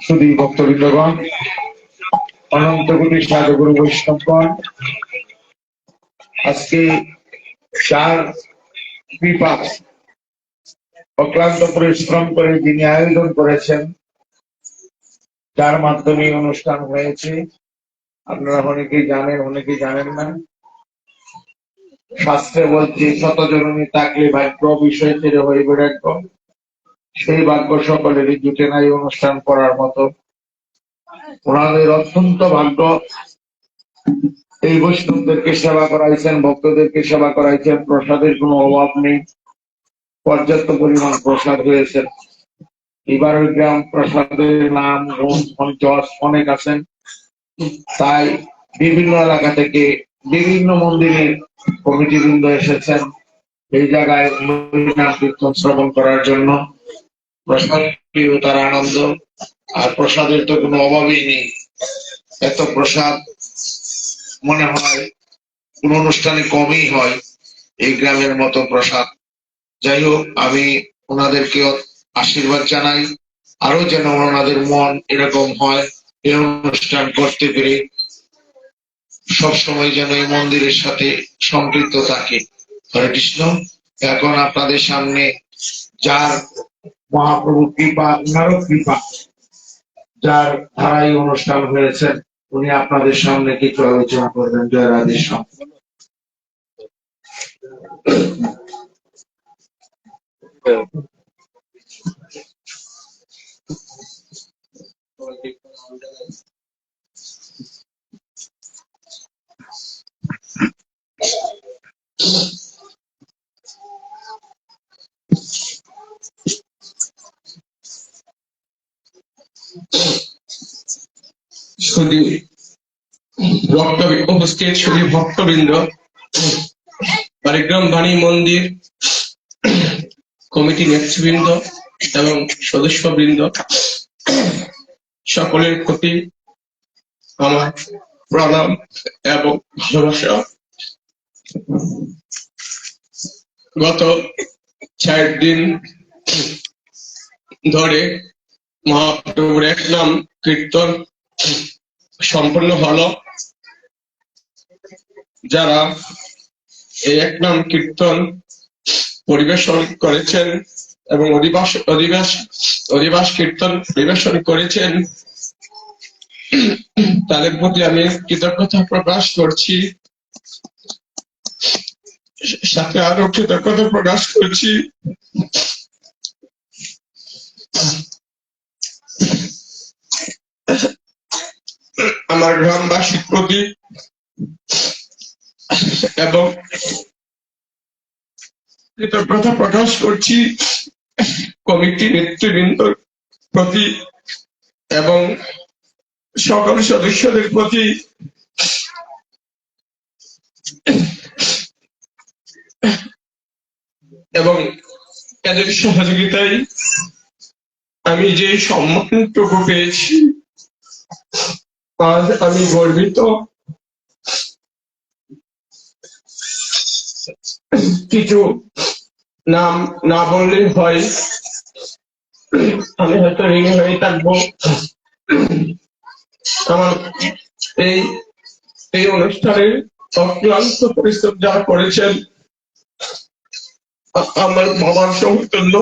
[SPEAKER 6] শুধু ভক্তবৃন্দগণ, অনন্ত কোটি সাধুগুরু বৈষ্ণবগণ, আজকে যার কৃপা অক্লান্ত পরিশ্রম করে যিনি আয়োজন করেছেন, যার মাধ্যমে অনুষ্ঠান হয়েছে, আপনারা অনেকেই জানেন, অনেকেই জানেন না। শাস্ত্রে বলছে শতজননী থাকলে ভাগ্য বিষয় ছেড়ে হইবে রাখব, সেই ভাগ্য সকলেরই জুটে নাই অনুষ্ঠান করার মতো। ওনাদের অত্যন্ত ভাগ্য, এই বৈষ্ণবদেরকে সেবা করাইছেন, ভক্তদেরকে সেবা করাইছেন, প্রসাদের কোনো অভাব নেই, পর্যাপ্ত পরিমাণ প্রসাদ হয়েছে। এবার ওই গ্রাম প্রসাদের নাম যশ অনেক আছেন, তাই বিভিন্ন এলাকা থেকে বিভিন্ন মন্দিরের কমিটিবৃন্দ এসেছেন এই জায়গায় নাম কীর্তন শ্রবণ করার জন্য। প্রসাদ পেয়েও তার আনন্দ, আর প্রসাদের তো কোনো অভাবই নেই। এত প্রসাদ মনে হয় কোন অনুষ্ঠানে কমই হয়, এই গ্রামের মতো প্রসাদ। যাই হোক, আমি ওনাদেরকে আশীর্বাদ জানাই, আরো যেন ওনাদের মন এরকম হয়, এই অনুষ্ঠান করতে পেরে সবসময় যেন এই মন্দিরের সাথে সম্পৃক্ত থাকে। হরে কৃষ্ণ। এখন আপনাদের সামনে যার মহাপ্রভু কৃপা, ওনারও কৃপা, যার ধারাই অনুষ্ঠান হয়েছে, উনি আপনাদের সামনে কিছু আলোচনা করবেন। জয় রাধেশ্যাম।
[SPEAKER 7] উপস্থিত শুধু ভক্তবৃন্দ, বারিগ্রাম বাণী মন্দির কমিটি নেতৃবৃন্দ এবং সদস্যবৃন্দ, সকলের প্রতি আমার প্রণাম এবং ভালোবাসা। গত 4 দিন ধরে মহাপ্রভুর এক নাম কীর্তন সম্পন্ন হলো। যারা এই এক নাম কীর্তন পরিবেশন করেছেন এবং অধিবাস কীর্তন পরিবেশন করেছেন, তাদের প্রতি আমি কৃতজ্ঞতা প্রকাশ করছি। সাথে আরো কৃতজ্ঞতা প্রকাশ করছি আমার গ্রামবাসীর প্রতি এবং কৃতজ্ঞতা প্রকাশ করছি কমিটি নেতৃবৃন্দর প্রতি এবং সকল সদস্যদের প্রতি। এবং এদের সহযোগিতায় আমি যে সম্মানটুকু পেয়েছি, আজ আমি গর্বিত। কিছু নাম না বললে হয়, আমি হয়তো ঋণী হয়ে থাকবো। আমার এই অনুষ্ঠানে অক্লান্ত পরিশ্রম যারা করেছেন, আমার বাবার সমতুল্য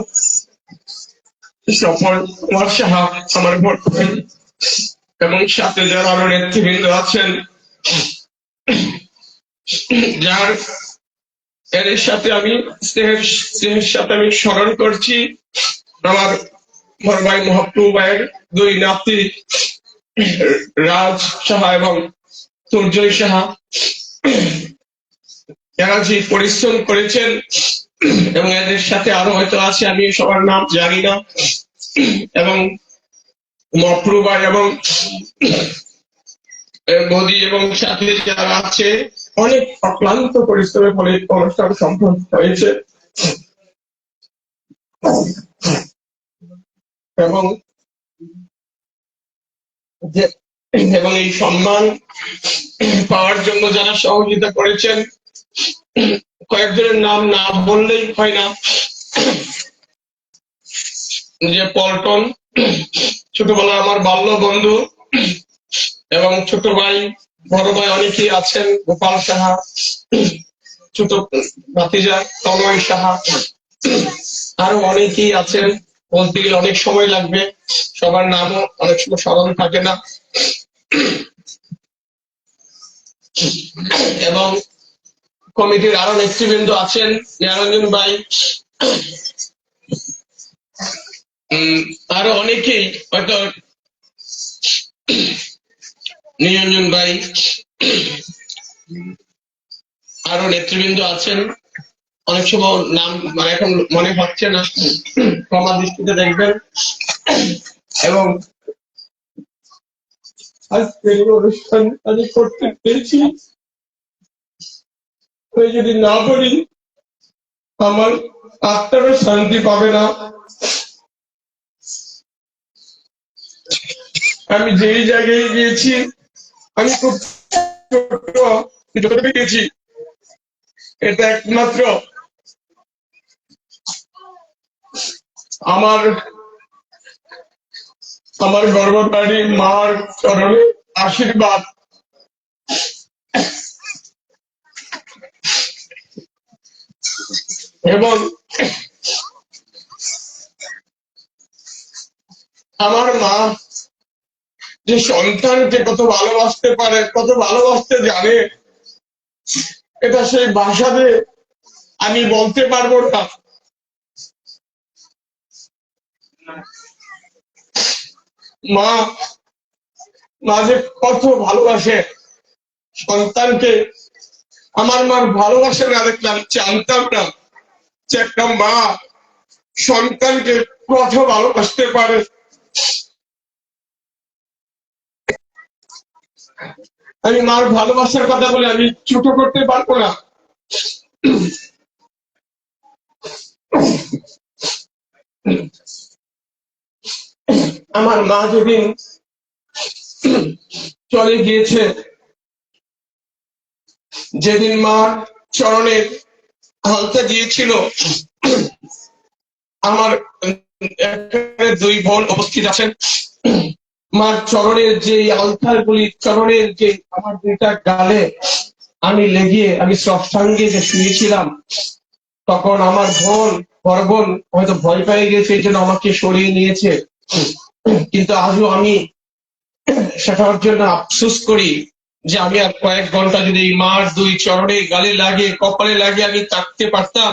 [SPEAKER 7] সফল কুমার সাহা আমার বড় ভাই, এবং সাথে যারা আরো নেতৃবৃন্দ আছেন, যার এর সাথে আমি স্নেহের সাথে আমি স্মরণ করছি আমার বড় ভাই মহাপ্রভু ভাইয়ের দুই নাতি রাজ সাহা এবং তুর্জয় সাহা। এরা যে পরিশ্রম করেছেন এবং এদের সাথে আরো হয়তো আছে, আমি সবার নাম জানি না, এবং মহাপ্রভু ভাই এবং মোদী এবং সাথে যারা আছে, অনেক অক্লান্ত পরিশ্রমের ফলে অনুষ্ঠান সম্পন্ন হয়েছে। এবং এই সম্মান পাওয়ার জন্য যারা সহযোগিতা করেছেন, কয়েকজনের নাম না বললেই হয় না। যে পল্টন, ছোটবেলা আমার বাল্য বন্ধু, এবং ছোট ভাই বড় ভাই অনেকেই আছেন, গোপাল সাহা, ছোট ভাতিজা তনয় সাহা, আরো অনেকেই আছেন। বলতে গেলে অনেক সময় লাগবে, সবার নামও অনেক সময় স্মরণ থাকে না। এবং কমিটির আরো নেতৃবৃন্দ আছেন, নিরঞ্জন ভাই, আরো অনেকেই হয়তো, নিরঞ্জন ভাই, আরো নেতৃবৃন্দ আছেন, অনেক সময় নাম এখন মনে হচ্ছে না, ক্ষমা দৃষ্টিতে দেখবেন। এবং আজকের অনুষ্ঠান আমি করতে পেরেছি, যদি না বলি আমার আত্মারও শান্তি পাবে না। আমি যেই জায়গায় গিয়েছি, আমি খুব ছোট গিয়েছি, এটা একমাত্র আমার গর্ভধারী মার চরণে আশীর্বাদ। এবং আমার মা যে সন্তানকে কত ভালোবাসতে পারে, কত ভালোবাসতে জানে, এটা সেই ভাষাতে আমি বলতে পারবো না। মা যে কত ভালোবাসে সন্তানকে, আমার মার ভালোবাসা না দেখলাম জানতাম না যে একটা মা সন্তানকে কত ভালোবাসতে পারে। আমি মার ভালোবাসার কথা বলে আমি ছোট করতে পারবো না। আমার মা যেদিন চলে গিয়েছে, যেদিন মার চরণে হালকা দিয়েছিল, আমার দুই বোন উপস্থিত আছেন, মার চরণের যে আলতার গুলি, চরণের যে আমার দুইটা গালে আমি লেগিয়ে আমি স্রষ্টাঙ্গে যে শুয়েছিলাম, তখন আমার বড় বোন হয়তো ভয় পেয়ে গেছে, এই জন্য আমাকে সরিয়ে নিয়েছে। কিন্তু আজও আমি সেটার জন্য আফসোস করি যে আমি আর কয়েক ঘন্টা যদি মার দুই চরণে গালে লাগে, কপালে লাগে আমি থাকতে পারতাম,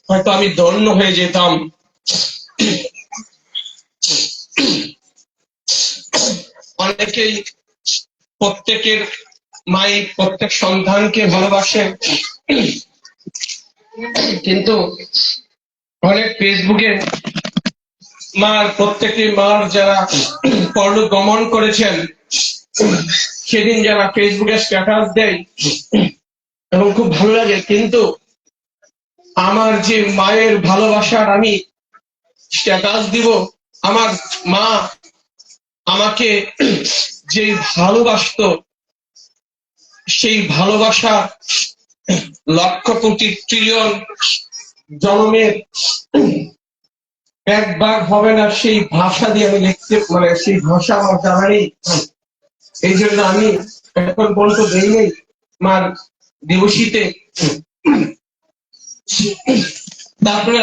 [SPEAKER 7] হয়তো আমি ধন্য হয়ে যেতাম। অনেকেই প্রত্যেকের মাই প্রত্যেক সন্তানকে ভালোবাসে, কিন্তু অনেক ফেসবুকে মার যারা পরলোক গমন করেছেন, সেদিন যারা ফেসবুকে স্ট্যাটাস দেয় এবং খুব ভালো লাগে, কিন্তু আমার যে মায়ের ভালোবাসার আমি স্ট্যাটাস দিব, আমার মা আমাকে যে ভালোবাসতো, সেই ভালোবাসা লক্ষ কোটি ট্রিলিয়ন জন্মের একবার হবে না, সেই ভাষা দিয়ে আমি লিখতে, সেই ভাষা আমার জানা নেই। এই জন্য আমি এখন পর্যন্ত দেই নেই মার দিবসীতে তারপরে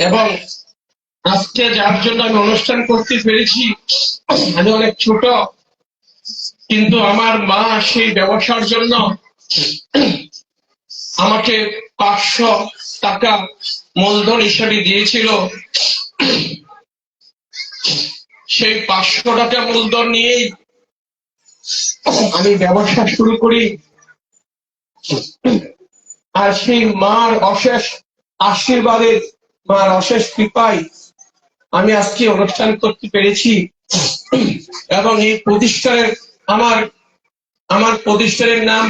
[SPEAKER 7] এবং আজকে যার জন্য আমি অনুষ্ঠান করতে পেরেছি, আমি অনেক ছোট, কিন্তু আমার মা সেই ব্যবসার জন্য আমাকে 500 টাকা মূলধন হিসেবে দিয়েছিল। সেই 500 টাকা মূলধন নিয়েই আমি ব্যবসা শুরু করি। আর সেই মার অশেষ আশীর্বাদে, মার অশেষ কৃপায় আমি আজকে অনুষ্ঠান করতে পেরেছি। এবং এই প্রতিষ্ঠানের আমার প্রতিষ্ঠানের নাম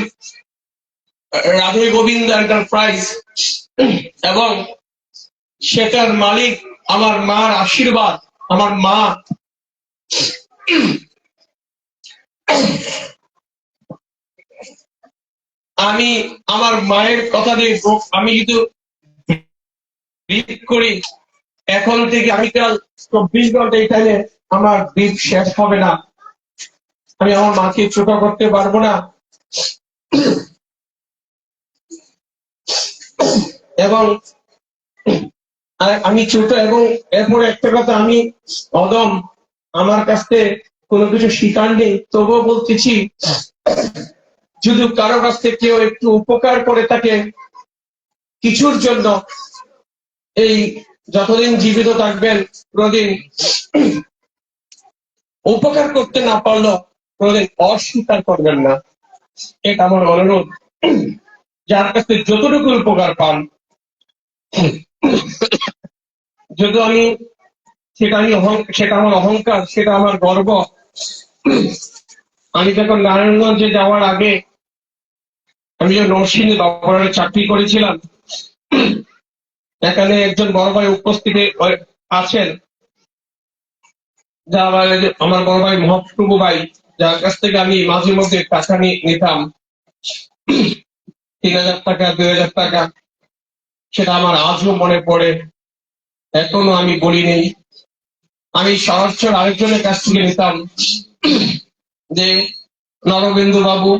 [SPEAKER 7] রাধে গোবিন্দ এন্টারপ্রাইজ, এবং সেটার মালিক আমার মার আশীর্বাদ। আমার মা আমি আমার মায়ের কথা দিয়ে আমি কিন্তু করি, এখন থেকে আমি কাল 24 ঘন্টা এখানে আমার দ্বীপ শেষ হবে না। আমি আমার মাকে ছোট করতে পারবো না। এবং আমি ছোট, এবং এরপরে একটা কথা, আমি অদম, আমার কাছে কোনো কিছু শিকার নেই, তবুও বলতেছি, যদি কারো কাছ থেকে কেউ একটু উপকার করে থাকে কিছুর জন্য, এই যতদিন জীবিত থাকবেন কোনদিন উপকার করতে না পারলো কোনদিন অস্বীকার করবেন না। এটা আমার অনুরোধ। যার কাছে যতটুকু উপকার পান, যদি আমি সেটা আমার অহংকার, সেটা আমার গর্ব। আমি যখন নারায়ণগঞ্জে যাওয়ার আগে আমি যে নরসিংদী দপ্তরে চাকরি করেছিলাম, এখানে একজন বড় ভাই উপস্থিত আছেন, যা আমার বড় ভাই মহাপ্রভু ভাই, যার কাছ থেকে আমি মাঝে মধ্যে টাকা নিতাম, 3000 টাকা 2000 টাকা। সেটা আমার আজও মনে পড়ে, এখনো আমি বলি নেই। আমি সরাসরি আরেকজনের কাছ থেকে নিতাম, যে নরবিন্দু বাবু,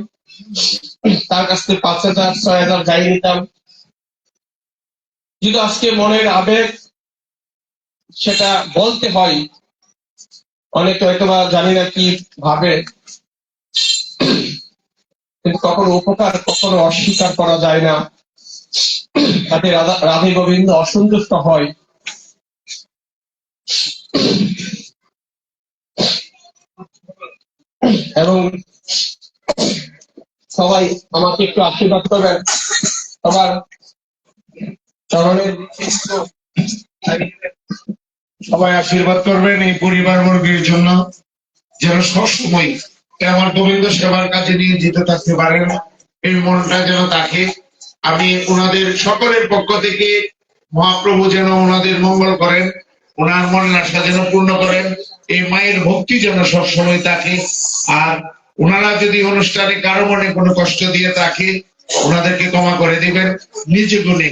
[SPEAKER 7] তার কাছ থেকে 5000 6000 যাই নিতাম। যদি আজকে মনের আবেগ সেটা বলতে হয়, অনেকে হয়তো বা জানি না কি ভাবে, কিন্তু কখনো উপকার কখনো অস্বীকার করা যায় না। তাতে রাধে গোবিন্দ অসন্তুষ্ট হয়। এবং সবাই আমাকে একটু আশীর্বাদ করবেন, সবার চরণের
[SPEAKER 1] সবাই আশীর্বাদ করবেন এই পরিবারবর্গের জন্য, যেন সবসময় আমার গোবিন্দ সেবার কাছে নিয়োজিত থাকতে পারেন, এই মনটা যেন থাকে। আমি ওনাদের সকলের পক্ষ থেকে মহাপ্রভু যেন ওনাদের মঙ্গল করেন, ওনার মনের আশা যেন পূর্ণ করেন, এই মায়ের ভক্তি যেন সবসময় থাকে। আর ওনারা যদি অনুষ্ঠানে কারো মনে কোনো কষ্ট দিয়ে থাকে, ওনাদেরকে ক্ষমা করে দিবেন নিজ গুণে।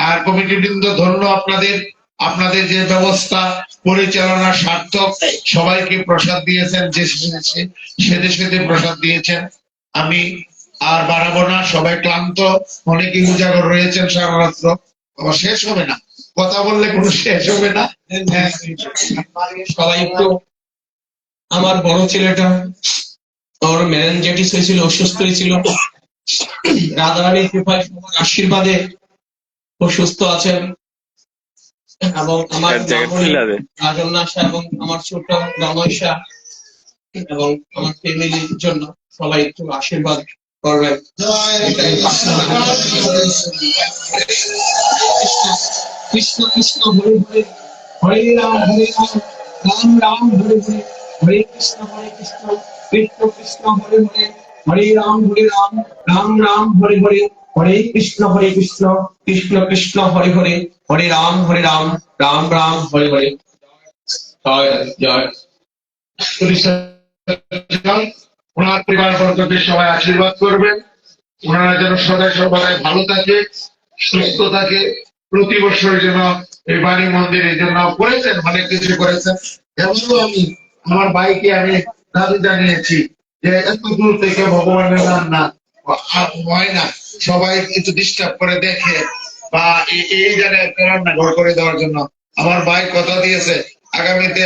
[SPEAKER 1] আর কমিটি বৃন্দ ধন্য আপনাদের, আপনাদের যে ব্যবস্থা পরিচালনা সার্থক, সবাইকে প্রসাদ দিয়েছেন, যে সেদে সেদে প্রসাদ দিয়েছেন। আমি আর বাড়াবো না, সবাই ক্লান্ত, অনেকেই উজাগর রয়েছেন সারা রাত্র, শেষ হবে না, কথা বললে কোনো শেষ হবে না।
[SPEAKER 7] সবাই একটু, আমার বড় ছেলেটা, ওর মেরেনজাইটিস হয়েছিল, অসুস্থ হয়েছিল, রাধারানীর কৃপায় সবার আশীর্বাদে ও সুস্থ আছেন। এবং আমার রাজন্যাসা এবং আমার ছোট রমেশা এবং আমার ফ্যামিলির জন্য সবাই একটু আশীর্বাদ করবেন। কৃষ্ণ কৃষ্ণ হরে হরে, হরে রাম রাম রাম হরে হরে, হরে কৃষ্ণ কৃষ্ণ কৃষ্ণ হরে হরে, হরে রাম রাম রাম হরে হরে, হরে কৃষ্ণ কৃষ্ণ কৃষ্ণ হরে হরে, হরে রাম রাম রাম হরে হরে। জয় জয়।
[SPEAKER 1] ওনার পরিবার বর্গকে সবাই আশীর্বাদ করবেন, ওনারা যেন সদায় সর্বদাই ভালো থাকে, সুস্থ থাকে। প্রতি বছর যেন এই বাণী মন্দিরের জন্য করেছেন, অনেক কিছু করেছেন। এমনও আমি আমার ভাইকে আমি দাবি জানিয়েছি যে এত দূর থেকে ভগবানের নাম না হয় না, সবাই একটু ডিস্টার্ব করে দেখে, বা এই জায়গায় একটা রান্নাঘর করে দেওয়ার জন্য আমার ভাই কথা দিয়েছে আগামীতে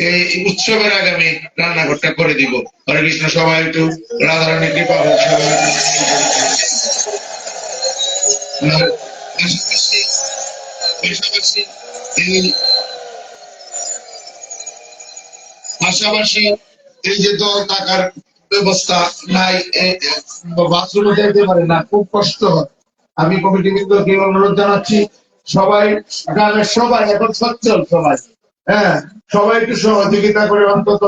[SPEAKER 1] এই উৎসবের আগামী রান্নাঘরটা করে দিব। হরে কৃষ্ণ, সবাই একটু রাধারানী কৃপা হোক সবাই। আর পাশাপাশি পাশাপাশি এই যে দল টাকার ব্যবস্থা নাই, বাথরুমে যেতে পারে না, খুব কষ্ট হয়। আমি কমিটি বৃন্দকে অনুরোধ জানাচ্ছি, সবাই গ্রামের সবাই এখন সচ্ছল সবাই, হ্যাঁ সবাই একটু সহযোগিতা করে অন্তত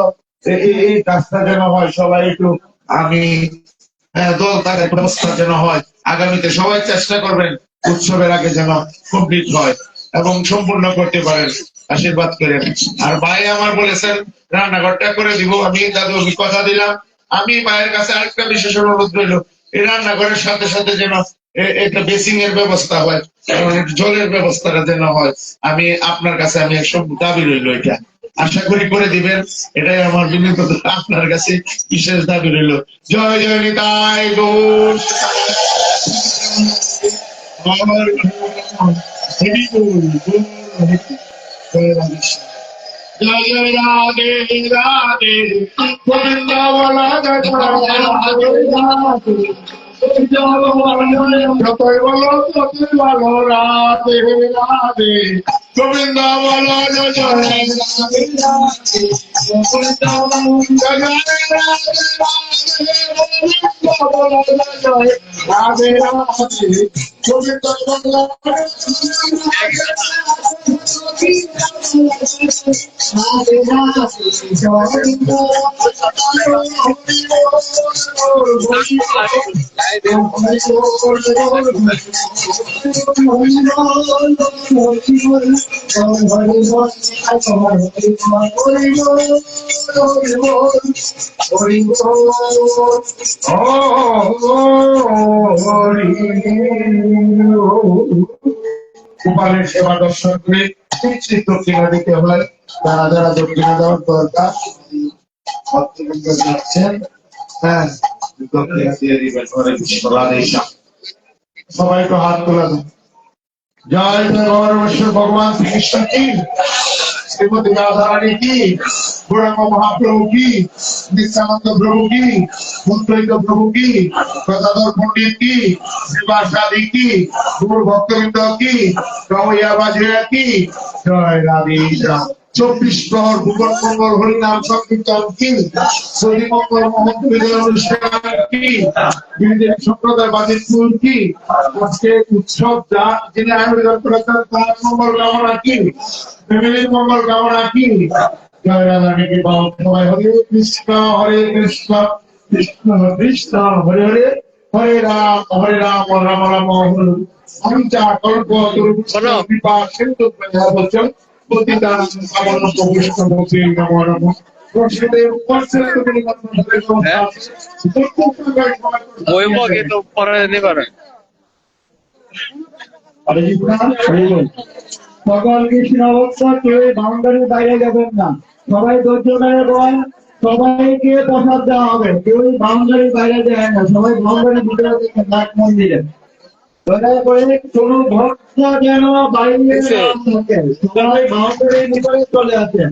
[SPEAKER 1] এই কাজটা যেন হয়। সবাই একটু আমি দল টাকার ব্যবস্থা যেন হয় আগামীতে, সবাই চেষ্টা করবেন উৎসবের আগে যেন কমপ্লিট হয় এবং সম্পূর্ণ করতে পারেন, আশীর্বাদ করেন। আর ভাই আমার বলেছেন রান্নাঘরটা করে দিব, আমি দাদু কথা দিলাম। আমি মায়ের কাছে আরেকটা বিশেষ অনুরোধ রইল, এই রান্নাঘরের সাথে সাথে যেন একটা বেসিং এর ব্যবস্থা হয়, জলের ব্যবস্থাটা যেন হয়। আমি আপনার কাছে আমি সব দাবি রইল, এটা আশা করি করে দিবেন, এটাই আমার বিনীত আপনার কাছে বিশেষ দাবি রইল। জয় জয় নিতাই গৌর। জয় জয় রাধে রাধে গোবিন্দ বলা যতই বলো ততই ভালো, রাধে রাধে গোবিন্দ বলো জয় জয় রাধে রাধে গোবিন্দ রাধে রাধে গোবিন্দ গোপালের সেবা দর্শন করে নিশ্চিত দক্ষিণা দিতে হয়। যারা যারা দক্ষিণা দেওয়ার দরকার যাচ্ছেন, হ্যাঁ দক্ষিণা দিয়ে দিবেন। সবাই একটু হাত তোলা দেন। জয় জয় গৌরবেশ্বর ভগবান শ্রীকৃষ্ণ কি, শ্রীমতী রাধারানী কি, গৌরাঙ্গ মহাপ্রভু কি, নিত্যানন্দ প্রভু কি, মুদ্রিত প্রভু কি, গদাধর পণ্ডিত কি, শ্রীবাসাদি কি, গৌর ভক্তবৃন্দ কি, রমইয়া বাজিরা কি, জয় রাধে রাম। 24 প্রহর ভুবন মঙ্গল হরিনাম সংকীর্তন কি, শ্রী মঙ্গল মহন্ত অনুষ্ঠান কি, বিবিধ সম্প্রদায় বাজিতপুর কি, আজকে উৎসব যা যিনি আয়োজন করেছেন তার মঙ্গল কামনা কি, ফ্যামিলির মঙ্গল কামনা কি। জয় রাধারানী কি বাবা। সবাই হরে কৃষ্ণ কৃষ্ণ কৃষ্ণ হরে হরে, হরে রাম রাম রাম হরে। আমি যা কল্প কৃপা সিন্ধু বচন পতিতান পাবন বৈষ্ণব নমো নমঃ।
[SPEAKER 4] সকল কৃষ্ণ ভক্ত কেউ বাউন্ডারির বাইরে যাবেন না, সবাই ধৈর্য ধরে বল, সবাইকে প্রসাদ দেওয়া হবে, কেউ বাউন্ডারির বাইরে যায় না, সবাই বাউন্ডারির ভিতরে দেখে নাট মন্দিরে দয়া করে কোনো ভক্ত যেন বাইরে না থাকে, সবাই বাউন্ডারির ভিতরে চলে আসেন।